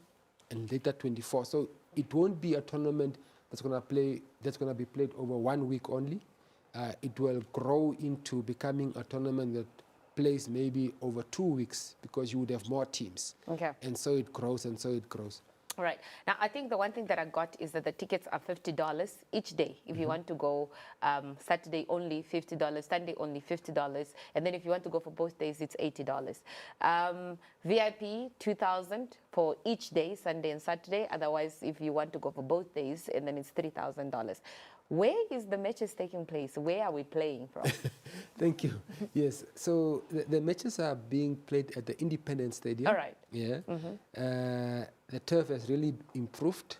and later 24. So it won't be a tournament that's going to be played over 1 week only. It will grow into becoming a tournament that plays maybe over 2 weeks because you would have more teams. Okay. And so it grows and so it grows. All right. Now, I think the one thing that I got is that the tickets are $50 each day. If you want to go Saturday only, $50, Sunday only, $50. And then if you want to go for both days, it's $80. VIP, $2,000 for each day, Sunday and Saturday. Otherwise, if you want to go for both days, and then it's $3,000. Where is the matches taking place? Where are we playing from? Thank you. Yes, so the matches are being played at the Independence Stadium. All right. Yeah. The turf has really improved.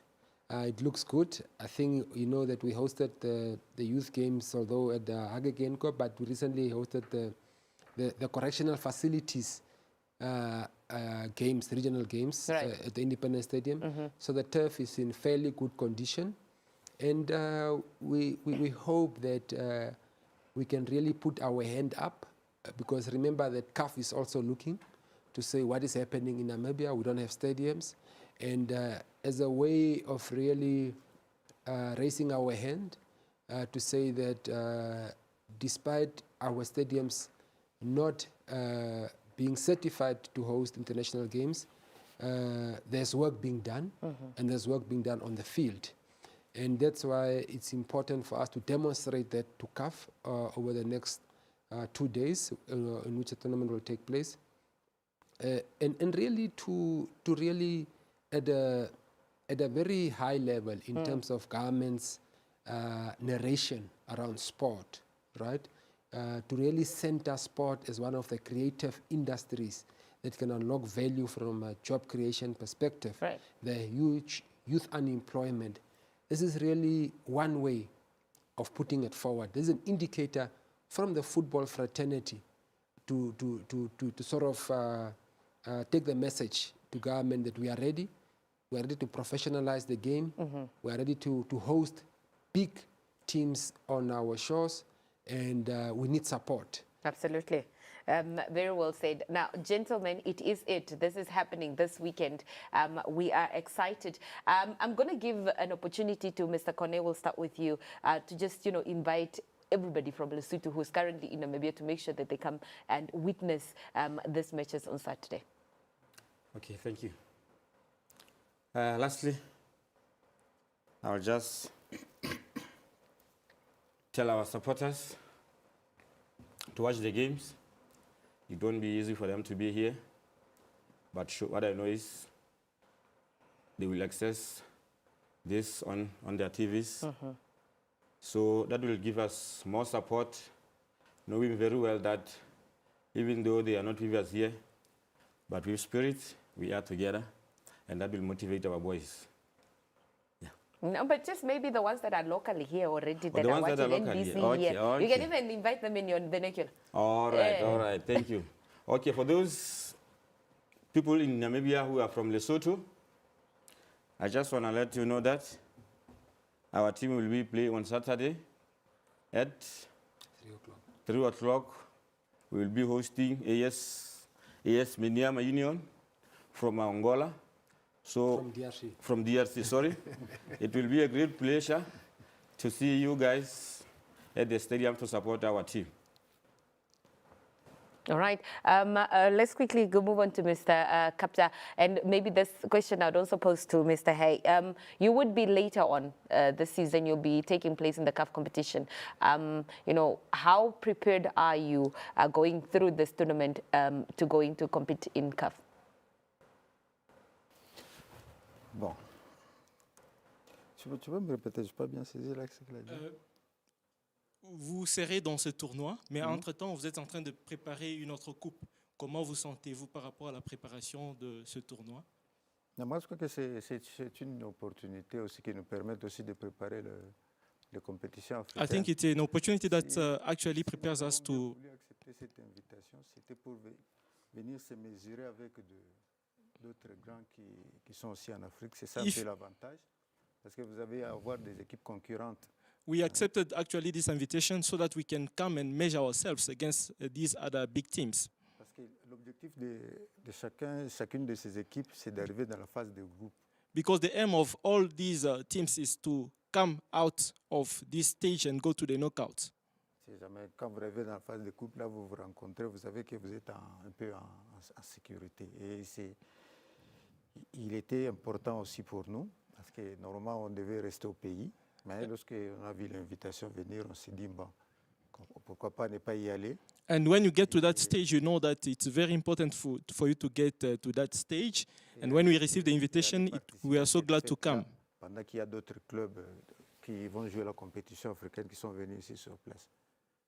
It looks good. I think you know that we hosted the youth games, although at the Hagegenko, but we recently hosted the correctional facilities games, regional games, right, at the Independence Stadium. So the turf is in fairly good condition. And we hope that we can really put our hand up because remember that CAF is also looking to say what is happening in Namibia. We don't have stadiums. And as a way of really raising our hand to say that despite our stadiums not being certified to host international games, there's work being done, and there's work being done on the field. And that's why it's important for us to demonstrate that to CAF over the next 2 days in which the tournament will take place. And really to really at a very high level in terms of government's narration around sport, right? To really center sport as one of the creative industries that can unlock value from a job creation perspective. Right. The huge youth unemployment. This is really one way of putting it forward. There's an indicator from the football fraternity to sort of take the message to government that we are ready. We are ready to professionalize the game. We are ready to host big teams on our shores, and we need support. Absolutely. Very well said. Now, gentlemen, it is it. This is happening this weekend. We are excited. I'm going to give an opportunity to Mr. Kone. We'll start with you to just, invite everybody from Lesotho who's currently in Namibia to make sure that they come and witness these matches on Saturday? Okay, thank you. Lastly, I'll just tell our supporters to watch the games. It won't be easy for them to be here, but what I know is they will access this on their TVs. So that will give us more support, knowing very well that even though they are not with us here, but with spirit, we are together, and that will motivate our boys. No, but just maybe the ones that are locally here already, that the are ones watching that are NBC locally. here. Okay. You can even invite them in your vernacular. All right, thank you. Okay, for those people in Namibia who are from Lesotho, I just want to let you know that our team will be playing on Saturday at 3 o'clock. We will be hosting AS Menyama Union from Angola. So from DRC, sorry. It will be a great pleasure to see you guys at the stadium to support our team. All right. Let's quickly move on to Mr. Kapta. And maybe this question I'd also pose to Mr. Hay. You would be later on this season, you'll be taking place in the CAF competition. You know, how prepared are you going through this tournament to going to compete in CAF? Bon. Tu peux me répéter, je n'ai pas bien saisi là ce qu'il a dit. Vous serez dans ce tournoi, mais entre-temps, vous êtes en train de préparer une autre coupe. Comment vous sentez-vous par rapport à la préparation de ce tournoi? Moi, je crois que c'est une opportunité aussi qui nous permet aussi de préparer les compétitions africaines. I think it's an opportunity that actually prepares us to... Si on a voulu accepter cette invitation, c'était pour venir se mesurer avec d'autres grands qui sont aussi en Afrique. C'est ça un peu l'avantage, parce que vous avez à avoir des équipes concurrentes. We accepted actually this invitation so that we can come and measure ourselves against these other big teams. Parce que l'objectif de chacune de ces équipes, c'est d'arriver dans la phase de groupe. Because the aim of all these teams is to come out of this stage and go to the knockout. Quand vous arrivez dans la phase de groupe, là, vous vous rencontrez, vous savez que vous êtes un peu en sécurité. Et il était important aussi pour nous, parce que normalement, on devait rester au pays. Mais lorsqu'on a vu l'invitation venir, on s'est dit, bon, pourquoi pas ne pas y aller. And when you get to that stage, you know that it's very important for you to get to that stage. And when we received the invitation, we are so glad to come. Pendant qu'il y a d'autres clubs qui vont jouer la compétition africaine qui sont venus ici sur place.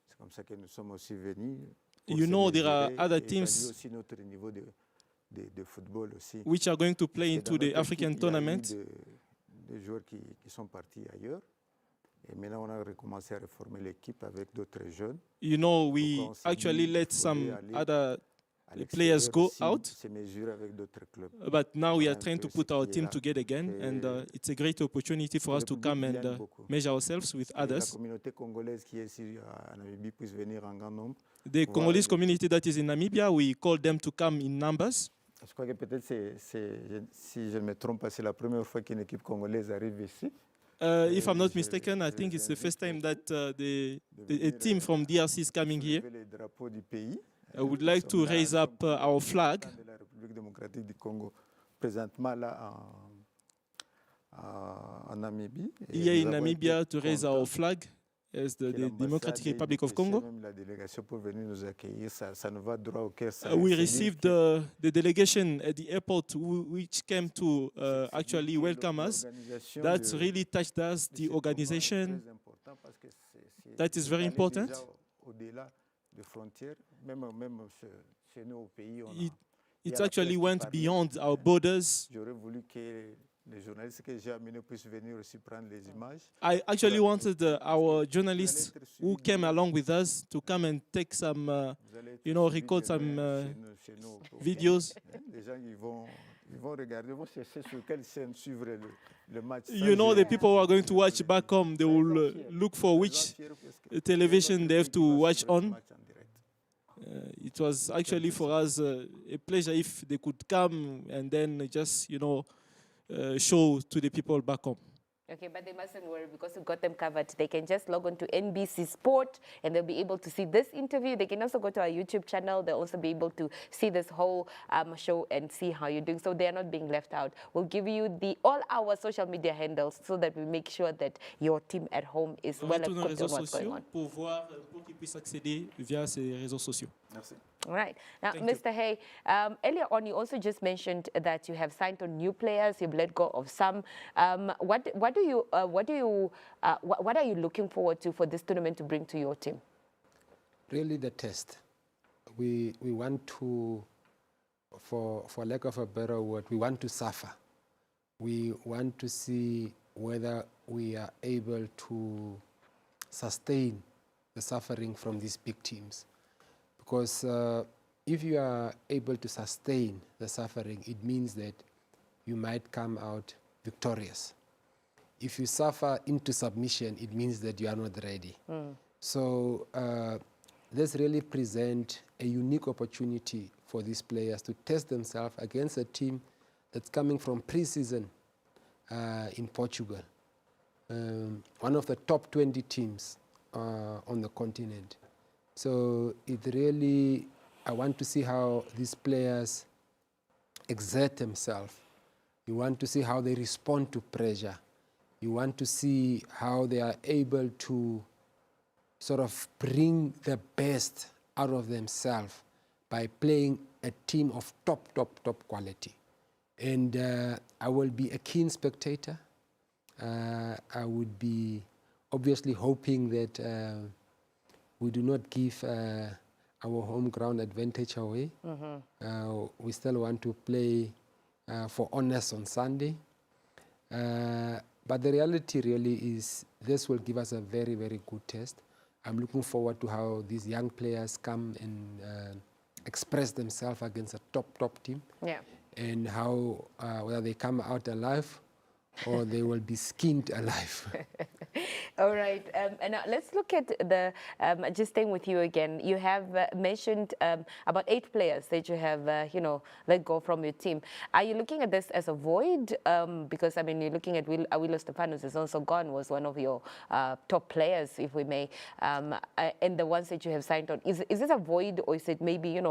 C'est comme ça que nous sommes aussi venus. You know, there are other teams aussi notre niveau de football aussi. which are going to play into the African tournament. Des joueurs qui sont partis ailleurs. Et maintenant, on a recommencé à reformer l'équipe avec d'autres jeunes. You know, we actually let some other players go out. But now we are trying to put our team together again. And it's a great opportunity for us to come and measure ourselves with others. La communauté congolaise qui est ici à Namibie puisse venir en grand nombre. The Congolese community that is in Namibia, we call them to come in numbers. Je crois que peut-être, si je ne me trompe pas, c'est la première fois qu'une équipe congolaise arrive ici. If I'm not mistaken, I think it's the first time that a team from DRC is coming here. I would like to raise up our flag. De la République démocratique du Congo, présentement là en Namibie. Here in Namibia to raise our flag as the Democratic Republic of Congo. We received the delegation at the airport which came to actually welcome us. That's really touched us, the organization. That is very important. It actually went beyond our borders. I actually wanted our journalists who came along with us to come and take some, record some videos. You know, the people who are going to watch back home, they will look for which television they have to watch on. It was actually for us a pleasure if they could come and then just, show to the people back home. Okay, but they mustn't worry because we've got them covered. They can just log on to NBC Sport and they'll be able to see this interview. They can also go to our YouTube channel. They'll also be able to see this whole show and see how you're doing. So they're not being left out. We'll give you all our social media handles so that we make sure that your team at home is well equipped with what's going on. Pour voir, pour qu'ils puissent accéder via ces réseaux sociaux. Merci. All right. Now, Thank Mr. Hay, earlier on, you also just mentioned that you have signed on new players. You've let go of some. What are you looking forward to for this tournament to bring to your team? Really, the test. We want to, for lack of a better word, we want to suffer. We want to see whether we are able to sustain the suffering from these big teams. Because if you are able to sustain the suffering, it means that you might come out victorious. If you suffer into submission, it means that you are not ready. So this really presents a unique opportunity for these players to test themselves against a team that's coming from pre-season in Portugal. One of the top 20 teams on the continent. So it really, I want to see how these players exert themselves. You want to see how they respond to pressure. You want to see how they are able to sort of bring the best out of themselves by playing a team of top quality. And I will be a keen spectator. I would be obviously hoping that we do not give our home ground advantage away. We still want to play for honors on Sunday. But the reality really is this will give us a very, very good test. I'm looking forward to how these young players come and express themselves against a top team. Yeah. And how, whether they come out alive or they will be skinned alive. All right, and now let's look at the, just staying with you again, you have mentioned about 8 players that you have, let go from your team. Are you looking at this as a void? Because, I mean, you're looking at Awilo Stefanos is also gone, was one of your top players, if we may, and the ones that you have signed on. Is this a void, or is it maybe,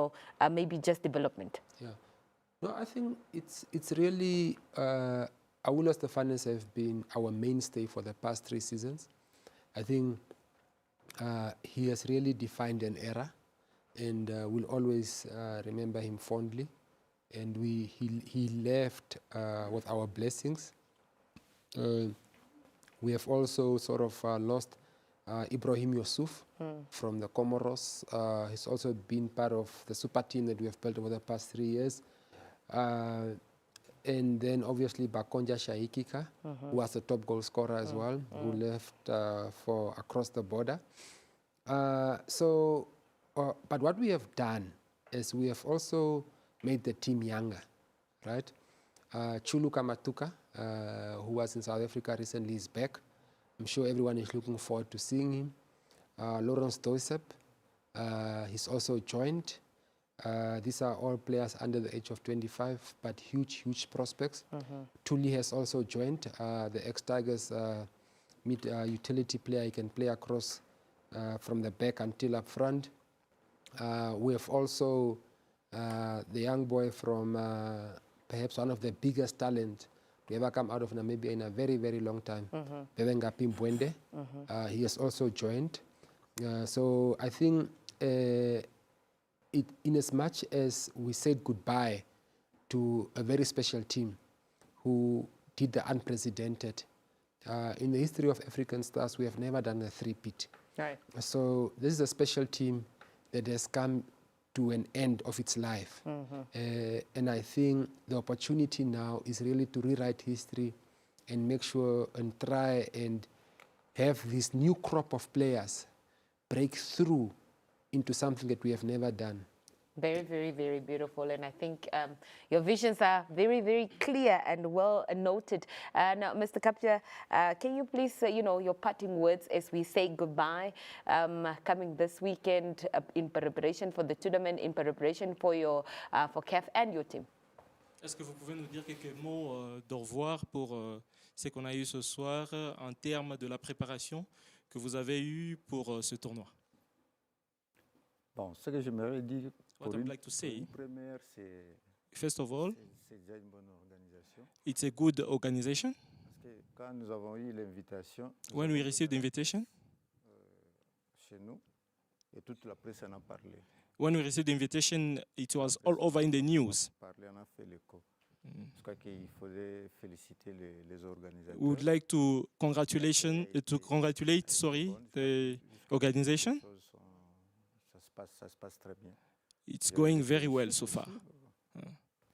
maybe just development? Yeah. No, I think it's really... Awilo Stefanos have been our mainstay for the past 3 seasons. I think he has really defined an era, and we'll always remember him fondly. And he left with our blessings. We have also sort of lost Ibrahim Yusuf from the Comoros. He's also been part of the super team that we have built over the past 3 years. And then obviously Bakonja Shaikika, who was the top goal scorer as well, who left for across the border. But what we have done is we have also made the team younger, right? Chulu Kamatuka, who was in South Africa recently, is back. I'm sure everyone is looking forward to seeing him. Lawrence Doisep, he's also joined. These are all players under the age of 25, but huge prospects. Tuli has also joined, the ex-Tigers utility player. He can play across from the back until up front. We have also the young boy from perhaps one of the biggest talent to ever come out of Namibia in a very, very long time, Bebengapi Mbwende. He has also joined. So I think in as much as we said goodbye to a very special team who did the unprecedented, in the history of African Stars, we have never done a three-peat. Right. So this is a special team that has come to an end of its life. And I think the opportunity now is really to rewrite history and make sure and try and have this new crop of players break through into something that we have never done. Very, very, very beautiful. And I think your visions are very, very clear and well noted. Now, Mr. Kapja, can you please, your parting words as we say goodbye, coming this weekend in preparation for the tournament, in preparation for your for CAF and your team? Est-ce que vous pouvez nous dire quelques mots d'au revoir pour ce qu'on a eu ce soir en termes de la préparation que vous avez eue pour ce tournoi? Bon, ce que j'aimerais dire What pour I'd une, like to say, première, c'est first of all, déjà une bonne organisation. it's a good organization. Parce que quand nous avons eu l'invitation, When we received the invitation, chez nous, et toute la presse en a parlé. when we received the invitation, it was all over in the news. On a fait l'écho. Je crois qu'il faudrait féliciter les organisateurs. We would like to congratulate, the organization. Ça se passe très bien. It's going very well so far.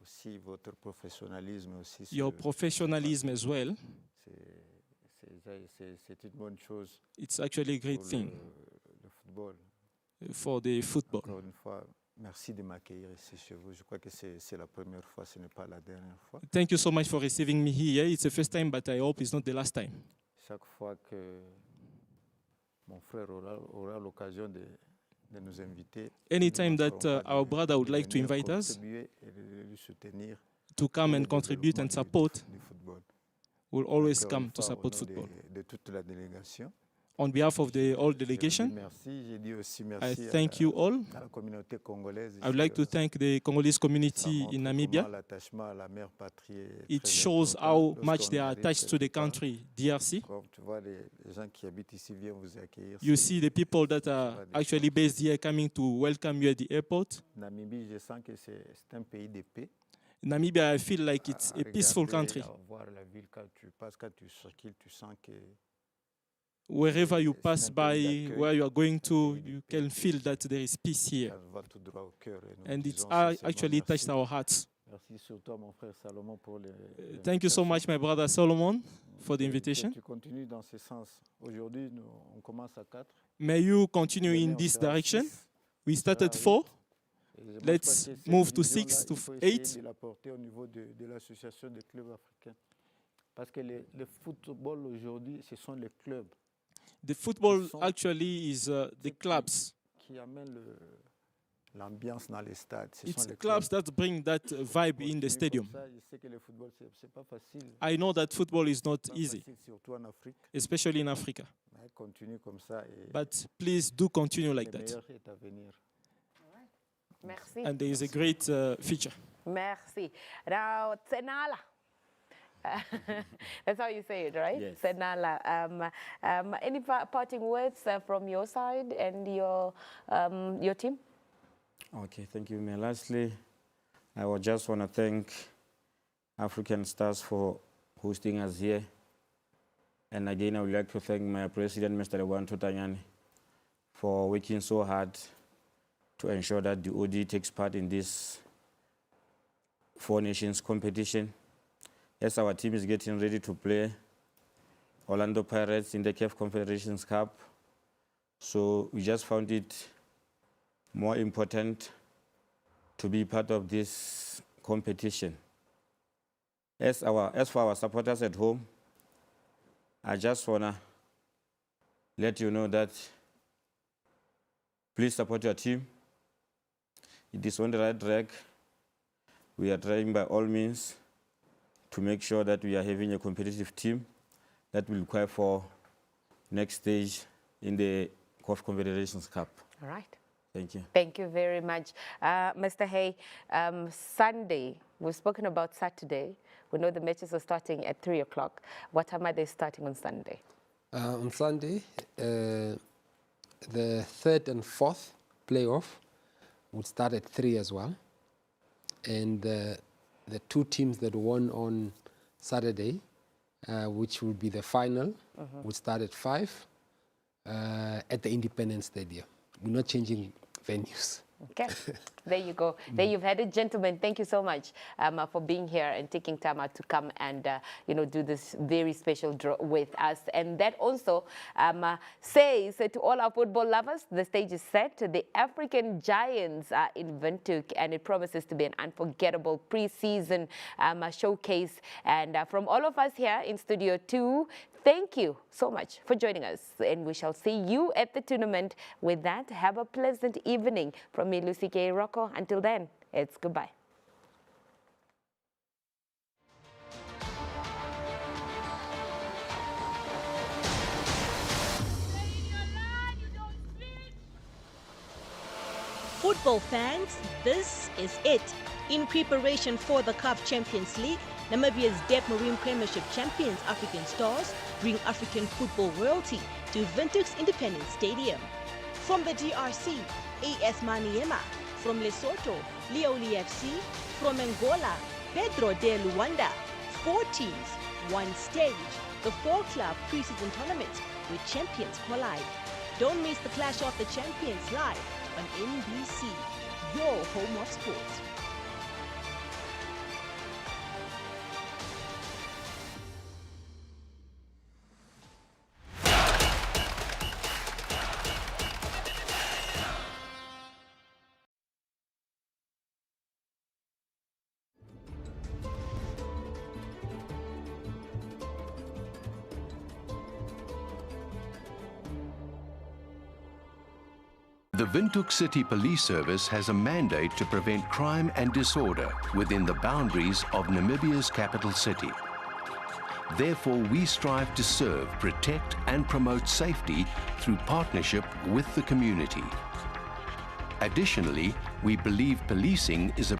Aussi votre professionnalisme aussi. Your professionalism as well. C'est une bonne chose. It's actually a great thing Le football. For the football. Encore une fois, merci de m'accueillir ici chez vous. Je crois que c'est la première fois, ce n'est pas la dernière fois. Thank you so much for receiving me here. It's the first time, but I hope it's not the last time. Chaque fois que mon frère aura l'occasion de nous inviter, anytime that our brother would like to invite us to come and contribute and support, we'll always come to support football. De toute la délégation. On behalf of the whole delegation, I thank you all. I would like to thank the Congolese community in Namibia. It shows how much they are attached to the country, DRC. You see the people that are actually based here coming to welcome you at the airport. Namibia, I feel like it's a peaceful country. Wherever you pass by, where you are going to, you can feel that there is peace here. And it's actually touched our hearts. Thank you so much, my brother Solomon, for the invitation. May you continue in this direction. We started 4. Let's move to 6 to 8. Parce que le football aujourd'hui, ce sont les clubs. The football actually is the clubs. Qui amènent l'ambiance dans les stades. It's clubs that bring that vibe in the stadium. I know that football is not easy, especially in Africa. But please do continue like that. Merci. And there is a great future. Merci. Now, Tsenala. That's how you say it, right? Yes. Tsenala. Any parting words from your side and your team? Okay, thank you, May. Lastly, I would just want to thank African Stars for hosting us here. And again, I would like to thank my president, Mr. Lewan Totanyani, for working so hard to ensure that the OD takes part in this 4 Nations competition. As our team is getting ready to play Orlando Pirates in the CAF Confederations Cup, so we just found it more important to be part of this competition. As for our supporters at home, I just want to let you know that please support your team. It is on the right track. We are trying by all means to make sure that we are having a competitive team that will qualify for next stage in the CAF Confederations Cup. All right. Thank you. Thank you very much. Mr. Hay, Sunday, we've spoken about Saturday. We know the matches are starting at 3 o'clock. What time are they starting on Sunday? On Sunday, the 3rd and 4th playoff would start at 3 as well. And the 2 teams that won on Saturday, which will be the final, would start at 5 at the Independence Stadium. We're not changing venues. Okay, there you go. There you've had it, gentlemen. Thank you so much for being here and taking time out to come and do this very special draw with us. And that also says to all our football lovers, the stage is set. The African Giants are in Windhoek, and it promises to be an unforgettable pre-season showcase. And from all of us here in Studio 2, thank you so much for joining us, and we shall see you at the tournament. With that, have a pleasant evening. From me, Lucy K. Rocco. Until then, it's goodbye. Football fans, this is it. In preparation for the CAF Champions League, Namibia's Debmarine Premiership champions African Stars bring African football royalty to Windhoek's Independence Stadium. From the DRC, AS Maniema. From Lesotho, Leoli FC. From Angola, Pedro de Luanda. 4 teams, 1 stage. The 4-club preseason tournament where champions collide. Don't miss the Clash of the Champions live on NBC, your home of sports. The Windhoek City Police Service has a mandate to prevent crime and disorder within the boundaries of Namibia's capital city. Therefore, we strive to serve, protect and promote safety through partnership with the community. Additionally, we believe policing is a